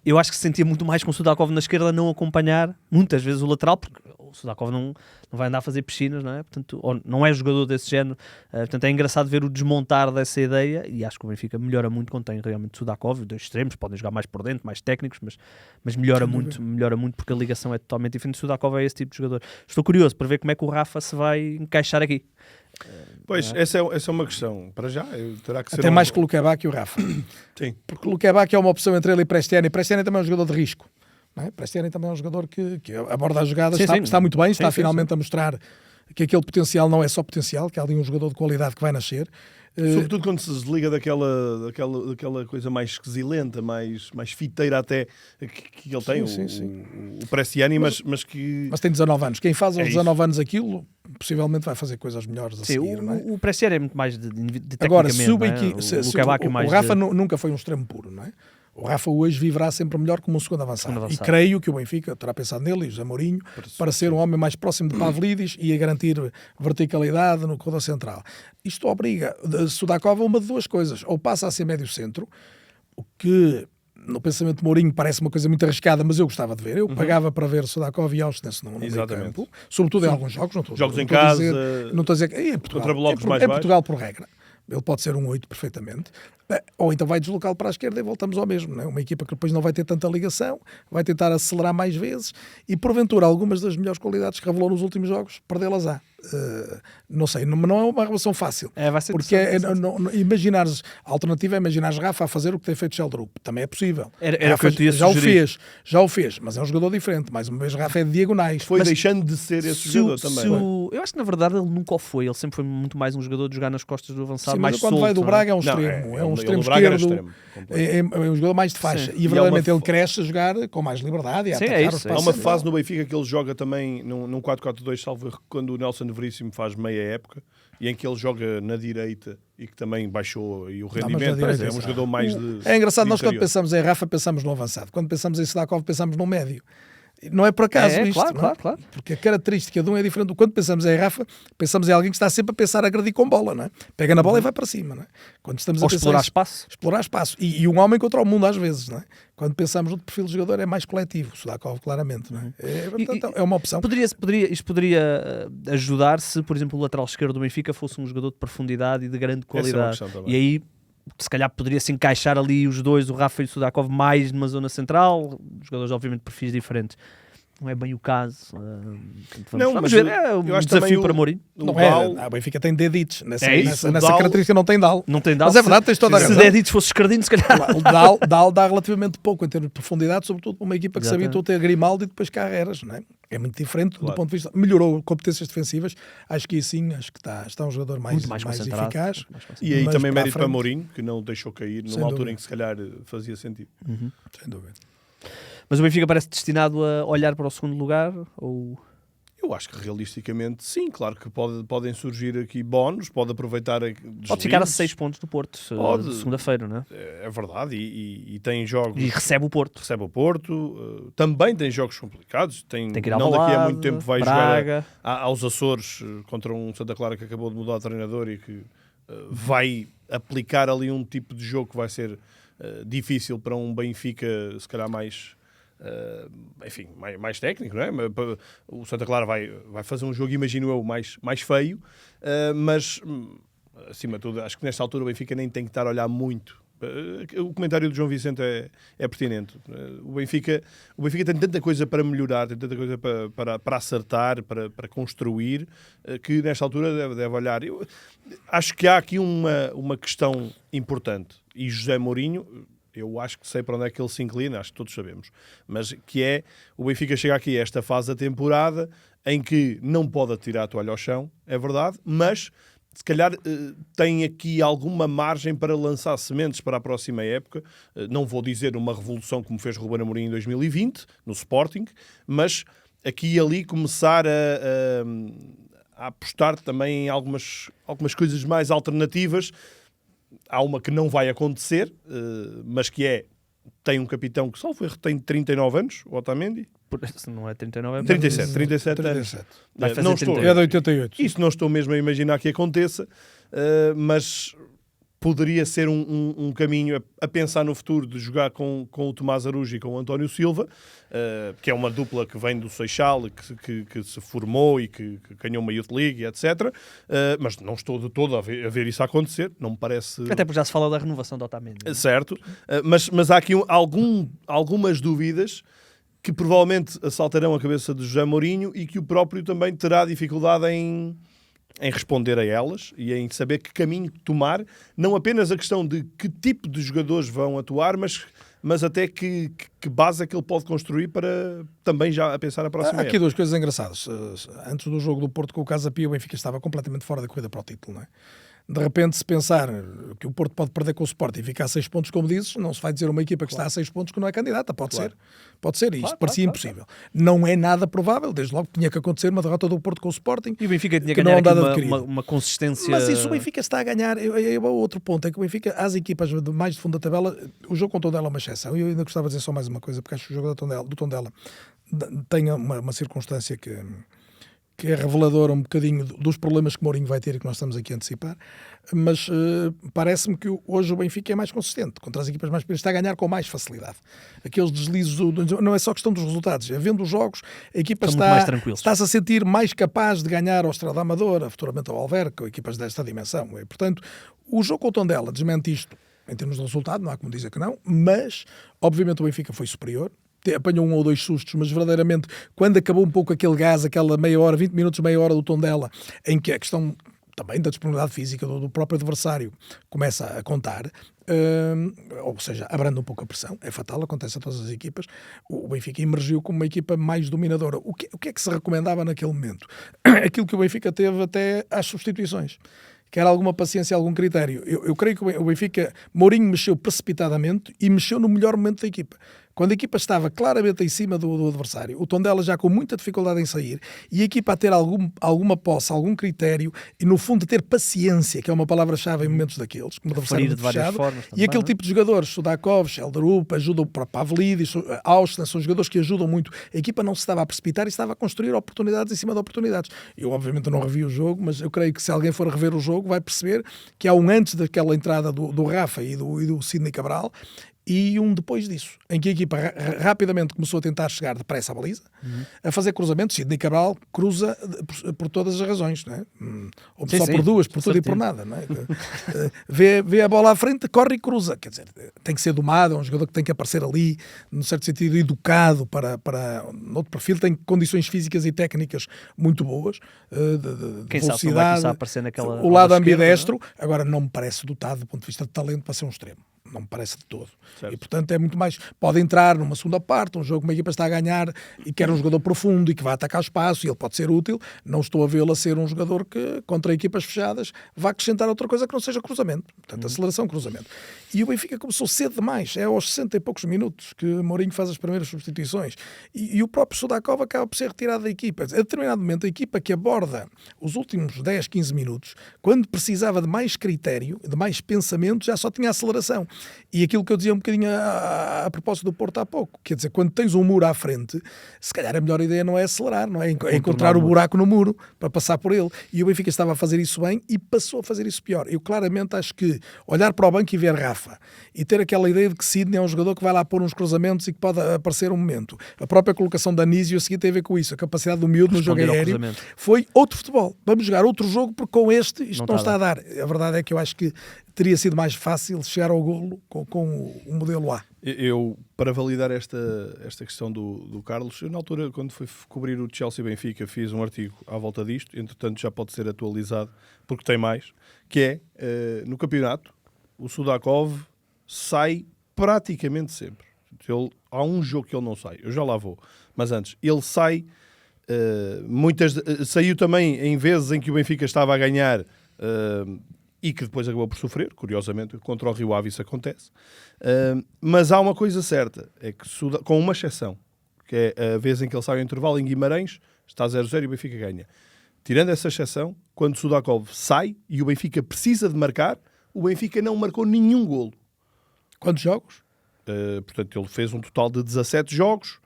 eu acho que se sentia muito mais com o Sudakov na esquerda não acompanhar muitas vezes o lateral, porque o Sudakov não vai andar a fazer piscinas, não é? Portanto, ou não é jogador desse género. Portanto, é engraçado ver o desmontar dessa ideia, e acho que o Benfica melhora muito quando tem realmente Sudakov, os dois extremos, podem jogar mais por dentro, mais técnicos, mas melhora muito porque a ligação é totalmente diferente. O Sudakov é esse tipo de jogador. Estou curioso para ver como é que o Rafa se vai encaixar aqui. Pois, essa é uma questão. Para já, terá que ser... Até mais que o Luquevac e o Rafa. Sim. Porque o Luquevac é uma opção entre ele e Prestiani. Prestiani também é um jogador de risco. Não é? Prestiani também é um jogador que aborda as jogadas, está muito bem, está finalmente a mostrar que aquele potencial não é só potencial, que há ali um jogador de qualidade que vai nascer. Sobretudo quando se desliga daquela coisa mais esquisilenta, mais fiteira até que ele tem, o Prestiani, mas que... Mas tem 19 anos. Quem faz aos É 19 anos aquilo, possivelmente vai fazer coisas melhores a seguir. Não é? O Prestiani é muito mais de Agora, tecnicamente. o Rafa nunca foi um extremo puro, não é? O Rafa hoje viverá sempre melhor como um segundo avançado. E creio que o Benfica terá pensado nele, e o José Mourinho, para ser um homem mais próximo de Pavlidis e a garantir verticalidade no corredor central. Isto obriga Sudakov a uma de duas coisas. Ou passa a ser médio centro, o que no pensamento de Mourinho parece uma coisa muito arriscada, mas eu gostava de ver. Eu pagava para ver Sudakov e Auschwitz no meio campo. Sobretudo em alguns jogos. Jogos em casa. Não estou a dizer que é Portugal. Contra blocos mais baixos. baixos. Portugal por regra. Ele pode ser um 8 perfeitamente. Ou então vai deslocá-lo para a esquerda e voltamos ao mesmo. Não é? Uma equipa que depois não vai ter tanta ligação, vai tentar acelerar mais vezes e, porventura, algumas das melhores qualidades que revelou nos últimos jogos, perdê-las-á. Não sei, não é uma relação fácil. Vai ser porque imaginares, a alternativa é imaginares Rafa a fazer o que tem feito Sheldrup. Também é possível. Era o que eu te ia já o fez, mas é um jogador diferente. Mais uma vez, Rafa é de diagonais. Foi deixando de ser esse jogador também. Eu acho que na verdade ele nunca o foi. Ele sempre foi muito mais um jogador de jogar nas costas do avançado, sim, mais mas quando solto. Vai do Braga é um extremo. É um extremo esquerdo. É um jogador mais de faixa. Sim. E verdadeiramente ele cresce a jogar com mais liberdade. E sim, a atacar os Há uma fase no Benfica que ele joga também num 4-4-2, salvo quando o Nelson Veríssimo faz meia época, e em que ele joga na direita e que também baixou e o rendimento. É um jogador mais de... É engraçado, de nós quando interior. pensamos em Rafa, pensamos no avançado. Quando pensamos em Sudakov, pensamos no médio. Não é por acaso isto, claro. Porque a característica de um é diferente. Quando pensamos em Rafa, pensamos em alguém que está sempre a pensar a agredir com bola, não é? Pega na bola e vai para cima, não é? Quando estamos a explorar espaço. Explorar espaço. E um homem contra o mundo às vezes, não é? Quando pensamos no perfil de jogador é mais coletivo. O Sudakov, claramente, não é? Portanto, é uma opção. Isto poderia ajudar se, por exemplo, o lateral esquerdo do Benfica fosse um jogador de profundidade e de grande qualidade. E aí, se calhar, poderia-se encaixar ali os dois, o Rafa e o Sudakov, mais numa zona central. Jogadores, obviamente, de perfis diferentes. Não é bem o caso. Vamos ver. É um desafio para Mourinho. Não é. O Benfica tem deditos. Nessa característica não tem Dal. Não tem Dal. Mas é verdade, tens toda a razão. Se deditos fosse escardinho, se calhar. O Dal dá relativamente pouco em termos de profundidade, sobretudo para uma equipa que se habitua a ter Grimaldo e depois Carreras. Não é? É muito diferente do ponto de vista. Melhorou competências defensivas. Acho que sim, acho que está um jogador mais eficaz. E aí também mérito para Mourinho, que não o deixou cair numa altura em que se calhar fazia sentido. Sem dúvida. Mas o Benfica parece destinado a olhar para o segundo lugar? Ou... Eu acho que realisticamente sim, claro que podem surgir aqui bónus, pode aproveitar... Pode ficar a 6 pontos do Porto, de segunda-feira, não é? É verdade, e tem jogos... E recebe o Porto. Também tem jogos complicados, tem que ir ao não daqui a lado, muito tempo vai Braga. Jogar aos Açores contra um Santa Clara que acabou de mudar de treinador e que vai aplicar ali um tipo de jogo que vai ser difícil para um Benfica, se calhar mais... mais técnico, não é? O Santa Clara vai fazer um jogo, imagino eu, mais feio, mas acima de tudo, acho que nesta altura o Benfica nem tem que estar a olhar muito. O comentário do João Vicente é pertinente. O Benfica tem tanta coisa para melhorar, tem tanta coisa para acertar, para construir, que nesta altura deve olhar. Eu acho que há aqui uma questão importante, e José Mourinho... Eu acho que sei para onde é que ele se inclina, acho que todos sabemos. Mas que é, o Benfica chega aqui a esta fase da temporada em que não pode atirar a toalha ao chão, é verdade, mas se calhar tem aqui alguma margem para lançar sementes para a próxima época. Não vou dizer uma revolução como fez Ruben Amorim em 2020, no Sporting, mas aqui e ali começar a apostar também em algumas coisas mais alternativas. Há uma que não vai acontecer, mas que é tem um capitão que salvo erro, tem 39 anos, o Otamendi. Não é 39, é 37 anos. Vai fazer Não 38. estou, É de 88. isso não estou mesmo a imaginar que aconteça, mas poderia ser um caminho a pensar no futuro de jogar com o Tomás Arujo e com o António Silva, que é uma dupla que vem do Seixal, que se formou e que ganhou uma Youth League, etc. Mas não estou de todo a ver isso acontecer, não me parece... Até porque já se fala da renovação do Otamendi. Certo, mas há aqui algumas dúvidas que provavelmente assaltarão a cabeça de José Mourinho e que o próprio também terá dificuldade em responder a elas e em saber que caminho tomar, não apenas a questão de que tipo de jogadores vão atuar, mas até que base é que ele pode construir para também já a pensar a próxima Há aqui época. duas coisas engraçadas. Antes do jogo do Porto com o Casa Pia, o Benfica estava completamente fora da corrida para o título, não é? De repente, se pensar que o Porto pode perder com o Sporting e ficar a 6 pontos, como dizes, não se vai dizer uma equipa que está a 6 pontos que não é candidata. Pode ser. E isto parecia impossível. Não é nada provável. Desde logo tinha que acontecer uma derrota do Porto com o Sporting. E o Benfica tinha que que não ganhar andava aqui adquirido. uma consistência... Mas isso o Benfica está a ganhar. Outro ponto é que o Benfica, às equipas mais de fundo da tabela, o jogo com o Tondela é uma exceção. Eu ainda gostava de dizer só mais uma coisa, porque acho que o jogo do Tondela tem uma circunstância que é reveladora um bocadinho dos problemas que Mourinho vai ter e que nós estamos aqui a antecipar, mas parece-me que hoje o Benfica é mais consistente, contra as equipas mais pequenas, está a ganhar com mais facilidade. Aqueles deslizes, não é só questão dos resultados, é vendo os jogos, a equipa está-se a sentir mais capaz de ganhar ao Estrela da Amadora, futuramente ao Alverca, ou equipas desta dimensão. E, portanto, o jogo com o Tondela desmente isto em termos de resultado, não há como dizer que não, mas obviamente o Benfica foi superior, apanhou 1 ou 2 sustos, mas verdadeiramente quando acabou um pouco aquele gás, aquela meia hora, 20 minutos, meia hora do Tondela, em que a questão também da disponibilidade física do próprio adversário começa a contar, ou seja, abranda um pouco a pressão, é fatal, acontece a todas as equipas, o Benfica emergiu como uma equipa mais dominadora. O que é que se recomendava naquele momento? Aquilo que o Benfica teve até às substituições, que era alguma paciência, algum critério. Eu creio que o Benfica, Mourinho mexeu precipitadamente e mexeu no melhor momento da equipa. Quando a equipa estava claramente em cima do adversário, o Tondela já com muita dificuldade em sair, e a equipa a ter alguma posse, algum critério, e no fundo a ter paciência, que é uma palavra-chave em momentos daqueles, como o adversário muito fechado, e aquele tipo de jogadores, Sudakov, Elderup, ajudam para Pavlidis, Austin, são jogadores que ajudam muito. A equipa não se estava a precipitar e estava a construir oportunidades em cima de oportunidades. Eu obviamente não revi o jogo, mas eu creio que se alguém for rever o jogo vai perceber que há um antes daquela entrada do Rafa e do Sidney Cabral, e um depois disso, em que a equipa rapidamente começou a tentar chegar depressa à baliza, a fazer cruzamentos. Sidney Cabral cruza por todas as razões, não é? Ou só por duas, por tudo e por nada, não é? vê a bola à frente, corre e cruza. Quer dizer, tem que ser domado, é um jogador que tem que aparecer ali, no certo sentido, educado para outro perfil, tem condições físicas e técnicas muito boas, de Quem velocidade, sabe não vai começar a aparecer naquela o lado esquerda, ambidestro, agora não me parece dotado do ponto de vista de talento para ser um extremo. Não me parece de todo. Certo. E portanto é muito mais. Pode entrar numa segunda parte, um jogo que uma equipa está a ganhar e quer um jogador profundo e que vai atacar o espaço e ele pode ser útil. Não estou a vê-lo a ser um jogador que, contra equipas fechadas, vai acrescentar outra coisa que não seja cruzamento. Portanto, aceleração, cruzamento. E o Benfica começou cedo demais. É aos 60 e poucos minutos que Mourinho faz as primeiras substituições. E o próprio Sudakov acaba por ser retirado da equipa. A determinado momento, a equipa que aborda os últimos 10, 15 minutos, quando precisava de mais critério, de mais pensamento, já só tinha aceleração. E aquilo que eu dizia um bocadinho a propósito do Porto há pouco, quer dizer, quando tens um muro à frente, se calhar a melhor ideia não é acelerar, não é? É encontrar o buraco no muro para passar por ele. E o Benfica estava a fazer isso bem e passou a fazer isso pior. Eu claramente acho que olhar para o banco e ver Rafa e ter aquela ideia de que Sidney é um jogador que vai lá pôr uns cruzamentos e que pode aparecer um momento. A própria colocação da Anísio a seguir tem a ver com isso. A capacidade do miúdo no jogo aéreo foi outro futebol. Vamos jogar outro jogo porque com este isto não está a dar. A verdade é que eu acho que teria sido mais fácil chegar ao golo com o modelo A. Eu, para validar esta questão do Carlos, eu na altura, quando fui cobrir o Chelsea-Benfica, fiz um artigo à volta disto, entretanto já pode ser atualizado, porque tem mais, que é, no campeonato, o Sudakov sai praticamente sempre. Há um jogo que ele não sai, eu já lá vou, mas antes, ele sai, saiu também em vezes em que o Benfica estava a ganhar, e que depois acabou por sofrer, curiosamente, contra o Rio Ave isso acontece. Mas há uma coisa certa, é que com uma exceção, que é a vez em que ele sai ao intervalo em Guimarães, está 0-0 e o Benfica ganha. Tirando essa exceção, quando Sudakov sai e o Benfica precisa de marcar, o Benfica não marcou nenhum golo. Quantos jogos? Portanto, ele fez um total de 17 jogos.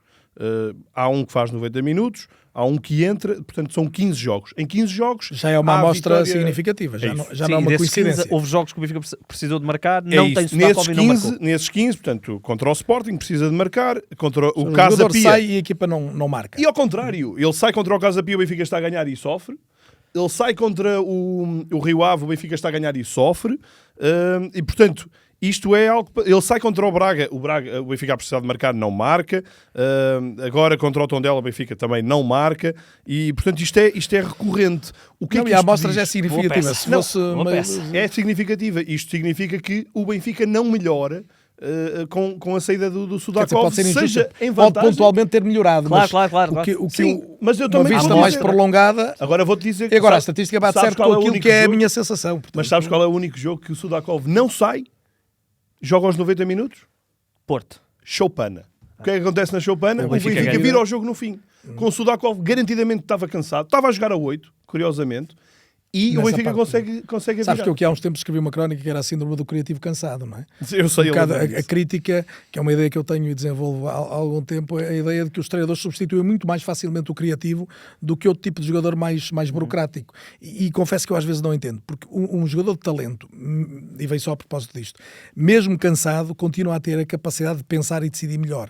Há um que faz 90 minutos, há um que entra, portanto são 15 jogos. Em 15 jogos já é uma há amostra vitória... significativa, já não Sim, é uma desses 15, coincidência. houve jogos que o Benfica precisou de marcar, É não isso. tem Sudakov e não marcou. Nesses 15, portanto, contra o Sporting precisa de marcar, contra o jogador Casa Pia. sai e a equipa não marca. E ao contrário, ele sai contra o Casa Pia, o Benfica está a ganhar e sofre. Ele sai contra o Rio Ave, o Benfica está a ganhar e sofre. E portanto, isto é algo... Ele sai contra o Braga, o Benfica a precisar de marcar, não marca. Agora contra o Tondela, o Benfica também não marca. E portanto, isto é recorrente. O que é que E a isto amostra diz? já é significativa. peça. Se Não, fosse boa uma- peça. É significativa. Isto significa que o Benfica não melhora com a saída do Quer dizer, Sudakov, pode ser injusto, seja em pode vantagem. pontualmente ter melhorado, Claro, mas claro. o que Sim, mas eu uma também vista vou mais dizer- prolongada. Agora vou-te dizer que E agora a sabes- estatística bate sabes certo qual com é o aquilo único que é a jogo? minha sensação. Portanto, Mas sabes qual é o único jogo que o Sudakov não sai? Joga aos 90 minutos? Porto. Choupana. O que é que acontece na Choupana? O O Benfica Benfica ganha. vira ao jogo no fim. Com o Sudakov garantidamente estava cansado. Estava a jogar a 8, curiosamente. E o Nessa Benfica parte. consegue Sabes virar. que eu aqui há uns tempos escrevi uma crónica que era a síndrome do criativo cansado, não é? Eu sei, Um eu bocado lembro a disso. crítica, que é uma ideia que eu tenho e desenvolvo há algum tempo, é a ideia de que os treinadores substituem muito mais facilmente o criativo do que outro tipo de jogador mais burocrático. E confesso que eu às vezes não entendo, porque um jogador de talento, e veio só a propósito disto, mesmo cansado, continua a ter a capacidade de pensar e decidir melhor.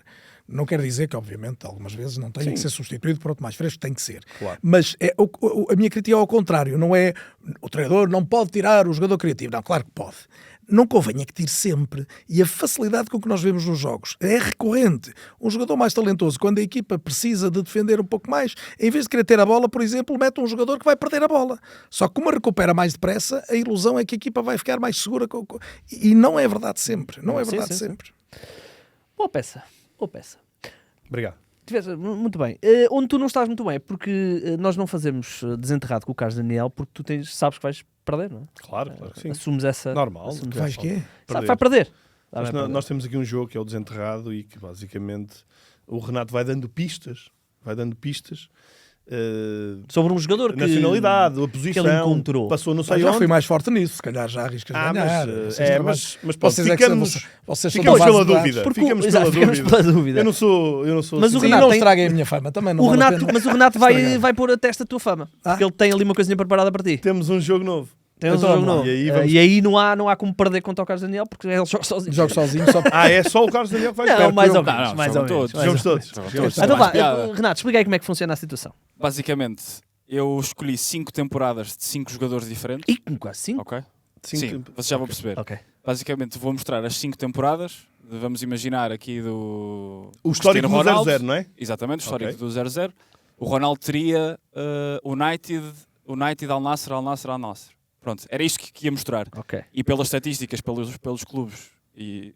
Não quer dizer que, obviamente, algumas vezes não tenha que ser substituído por outro mais fresco, tem que ser. Claro. Mas a minha crítica é ao contrário, não é o treinador não pode tirar o jogador criativo. Não, claro que pode. Não convém é que tire sempre. E a facilidade com que nós vemos nos jogos é recorrente. Um jogador mais talentoso, quando a equipa precisa de defender um pouco mais, em vez de querer ter a bola, por exemplo, mete um jogador que vai perder a bola. Só que como a recupera mais depressa, a ilusão é que a equipa vai ficar mais segura. E não é verdade sempre. Não é Sim, verdade sim, sim. sempre. Boa peça. Obrigado. Muito bem. Onde tu não estás muito bem é porque nós não fazemos desenterrado com o Carlos Daniel porque tu sabes que vais perder, não é? Claro que sim. Assumes essa... Normal. assumes Vais essa- quê? Sabe, vai perder. Nós temos aqui um jogo que é o Desenterrado e que basicamente o Renato vai dando pistas. Sobre um jogador que... Nacionalidade, a que ele posição, encontrou. passou não sei Já onde. fui mais forte nisso, se calhar já arriscas ganhar. mas pronto, Vocês ficamos são ficamos da base pela de dados. dúvida. Porque Ficamos exato, pela ficamos pela dúvida. Eu não sou Mas o Sim, Renato não tem- estraguem a minha fama também. Não O vale a Renato, pena. mas o Renato Estragar. vai pôr a testa a tua fama. Ah? Porque ele tem ali uma coisinha preparada para ti. Temos um jogo novo. Tem um Então, jogo vamos lá. novo. E aí vamos- não há como perder contra o Carlos Daniel porque ele joga sozinho. Jogo sozinho, só É só o Carlos Daniel que vai Não, jogar. mais ou Não, menos. não, Mais jogam ou menos. todos. mais Jogamos ou todos. Jogamos Jogamos todos. Então todos. vá, piada. Renato, explica aí como é que funciona a situação. Basicamente, eu escolhi 5 temporadas de 5 jogadores diferentes. E com quase 5? Ok? Cinco Sim, tempo- vocês já vão perceber. Ok. Basicamente, vou mostrar as 5 temporadas. Vamos imaginar aqui do O histórico Cristiano do Ronaldo. 0-0, não é? Exatamente, o histórico Ok. do 0-0. O Ronaldo teria United, Al Nassr, Al Nassr, Al Nassr. Pronto, era isto que ia mostrar. Ok. E pelas estatísticas, pelos clubes e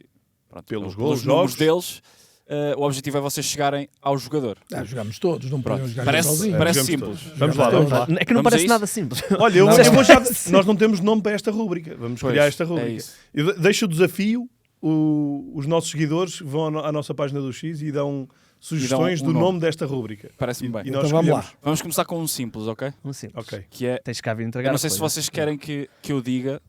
pronto, Pelos pelos golos, números jogos. deles, o objetivo é vocês chegarem ao jogador. Jogamos todos, não podemos jogar Parece sozinhos. parece Jogamos simples. todos. Vamos lá, vamos lá. É que não Vamos a parece isso? nada simples. Olha, eu Não, vou já... parece- Nós não temos nome para esta rúbrica. Vamos Pois, criar esta é rúbrica. isso. Eu deixo o desafio. Os nossos seguidores vão à nossa página do X e dão sugestões um do nome. nome desta rúbrica. Parece-me bem. E nós Então vamos lá. escolhemos. Vamos começar com um simples, ok? Um simples. Ok. Que é, Tens que cá vir entregar. eu não sei a se coisa. vocês querem que eu diga,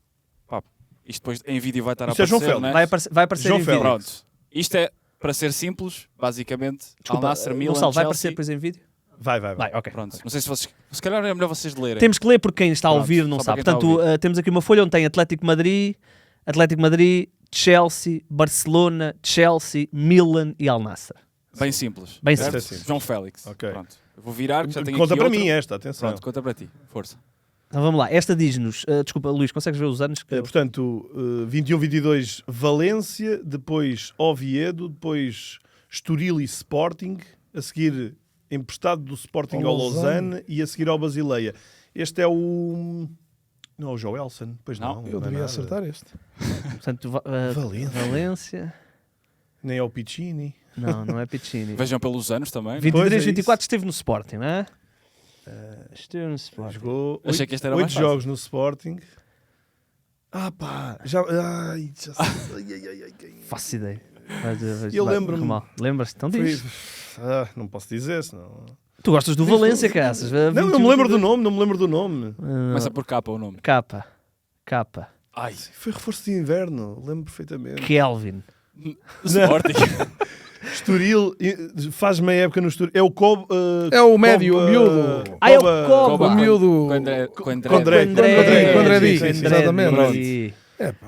pá, isto depois em vídeo vai estar a Isto é João aparecer, Félix. né? Vai aparecer João em vídeo. Félix. Pronto. Isto é para ser simples, basicamente. Desculpa, Al Nassr, Milan, Gonçalo, vai Chelsea. aparecer depois em vídeo? Vai. Vai, ok. Pronto. Não sei se vocês... Se calhar é melhor vocês lerem. Temos que ler porque quem está a Pronto, ouvir não só sabe. para quem está a Portanto, temos aqui uma folha onde tem Atlético Madrid, Chelsea, Barcelona, Chelsea, Milan e Al Nassr. Bem simples. Bem certo? simples. João Félix. Ok. Pronto. Eu vou virar, que já tenho Conta aqui para outro. mim esta, atenção. Pronto, conta para ti. Força. Então vamos lá. Esta diz-nos... desculpa, Luís, consegues ver os anos? Que... Portanto, 21-22 Valência, depois Oviedo, depois Estoril e Sporting, a seguir emprestado do Sporting Ao ao Lausanne. Lausanne e a seguir ao Basileia. Este é o... Não é o Joelson? Pois não. Não, Eu não é devia nada. acertar este. Portanto, Valência. Valência... Nem é o Piccini. Não é Piccini. Vejam pelos anos também. 23, Pois é 24 esteve no Sporting, não é? Esteve no Sporting. Jogou Achei que este era 8 mais fácil. jogos no Sporting. Ah pá, já... Ai, já sei. Ai, quem... Faço ideia. Eu lembro-me. Lembras-te? Então Foi... diz. não posso dizer, senão... Tu gostas do Valência, caças. Não me lembro do nome, não me lembro do nome. Começa por capa o nome. Capa. Ai. Foi reforço de inverno, lembro perfeitamente. Kelvin. Sporting. Estoril faz meia época no Estoril. É o Cobo. É o médio, o miúdo. É o Coba. O miúdo. Com André. Com André Dias, exatamente.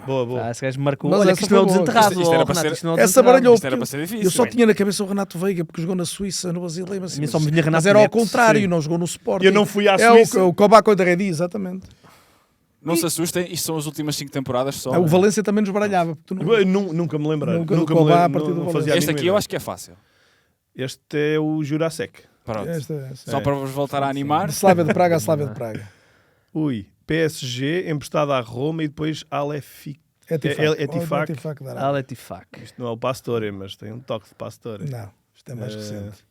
Boa. Esse gajo marcou. Mas Olha, essa que isto não é o foi boa. desenterrado. Isto era ó, para Renato, ser- isto não é o Essa desenterrado. baralhou. Isto era para ser difícil. Eu só tinha na cabeça o Renato Veiga, porque jogou na Suíça, no Brasileiro. Mas A mim só me vinha Renato mas era ao Neto, contrário, sim. não jogou no Sporting. Eu não fui à É Suíça. o Cobaco André Dias, exatamente. Não se assustem, isto são as últimas 5 temporadas só. O Valência também nos baralhava. Porque tu não... Nunca me lembrei. Nunca Nunca do me Cobá a lembro. partir do Não Valência. fazia a Este mínima aqui eu ideia. acho que é fácil. Este é o Jurasek. Pronto. Esta. Só para vos voltar a animar. Slavia de Praga, Slavia de Praga. Ui. PSG, emprestado à Roma e depois Alefi. Etifak. Al-Ettifaq. Isto não é o Pastore, mas tem um toque de Pastore. Não, isto é mais recente.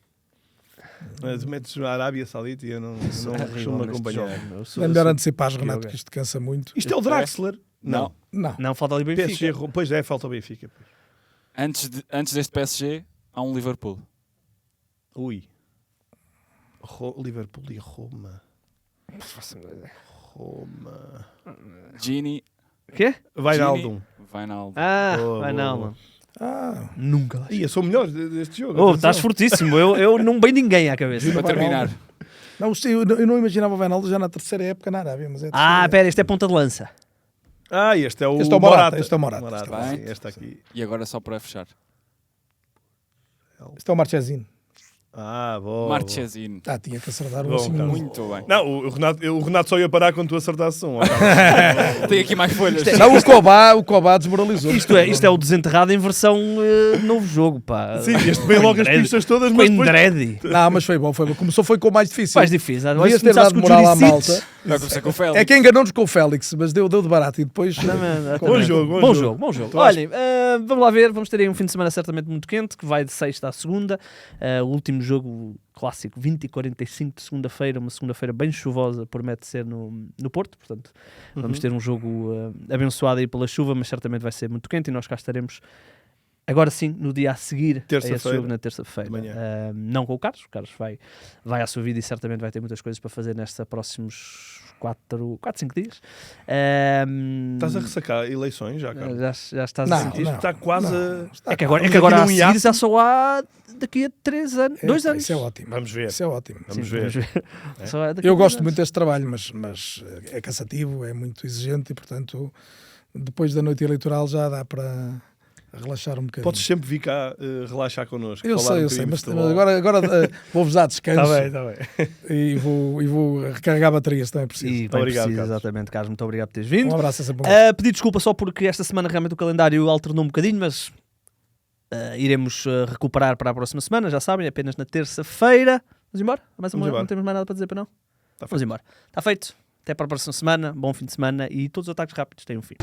Mas metes na Arábia Saudita e eu não costumo acompanhar. É melhor antecipar, Renato, que isto cansa muito. Isto é o Draxler? Não. Não. Não, falta ali o Benfica. PSG, pois é, falta o Benfica. Antes deste PSG, há um Liverpool. Ui. Liverpool e Roma. Roma. Gini. Quê? Wijnaldum. Wijnaldum. Ah, Boa, vai boa, não, boa. mano. Ah, Nunca lá. Ih, eu sou o melhor deste jogo. Oh, atenção. estás fortíssimo. Eu não bem ninguém à cabeça. Para terminar. não, eu não imaginava o Wijnaldum já na terceira época na Arábia. Mas é a Ah, terceira. pera, este é ponta de lança. Ah, este é o Este é o Morata. Este é o Morata. Morata, Bem. sim, este aqui. E agora só para fechar. Este é o Marchesino. Ah, boa. Marchesino. Tinha que acertar Bom, assim. Carlos. Muito bem. Não, o Renato só ia parar quando tu acertasses um. Tem aqui mais folhas. Não, o Cobá desmoralizou. Isto é o desenterrado em versão novo jogo, pá. Sim, este bem logo as pistas todas, Com mas depois... Indredi. Não, mas foi bom. Começou com o mais difícil. Mais difícil. Devias ter dado moral à malta. Vai começar com o Félix. É que enganou-nos com o Félix, mas deu de barato e depois... Bom jogo, Bom jogo, bom jogo. Então, acho- Olhem, vamos lá ver. Vamos ter aí um fim de semana certamente muito quente, que vai de sexta à segunda. O último jogo clássico, 20h45 de segunda-feira, uma segunda-feira bem chuvosa, promete ser no Porto. Portanto, vamos ter um jogo abençoado aí pela chuva, mas certamente vai ser muito quente e nós cá estaremos agora sim, no dia a seguir a esse Terça-feira. jogo, na terça-feira. De manhã. Não com o Carlos vai à sua vida e certamente vai ter muitas coisas para fazer nestes próximos 4, 5 dias. Estás a ressacar eleições já, Carlos? Já estás Não, a sentir? não. Está quase a... É que agora, Estamos a aqui num seguir hiato. já só há daqui a 3 anos, 2 anos. Isso é ótimo. Vamos ver. Isso é ótimo. Vamos Sim, ver. Só há daqui a Eu 2 gosto anos. muito deste trabalho, mas é cansativo, é muito exigente e, portanto, depois da noite eleitoral já dá para relaxar um bocadinho. Podes sempre vir cá relaxar connosco. Eu falar um sei, bocadinho de mas futebol. agora vou-vos dar descanso Está bem. e vou recarregar baterias também, é preciso. E bem Obrigado, preciso, Carlos. exatamente, Carlos. Muito obrigado por teres vindo. Um abraço a sempre. Um Pedir desculpa só porque esta semana realmente o calendário alternou um bocadinho, mas iremos recuperar para a próxima semana, já sabem, apenas na terça-feira. Vamos embora? Vamos Não embora. temos mais nada para dizer para não? Tá Vamos embora. Está feito. Até para a próxima semana. Bom fim de semana e todos os ataques rápidos têm um fim.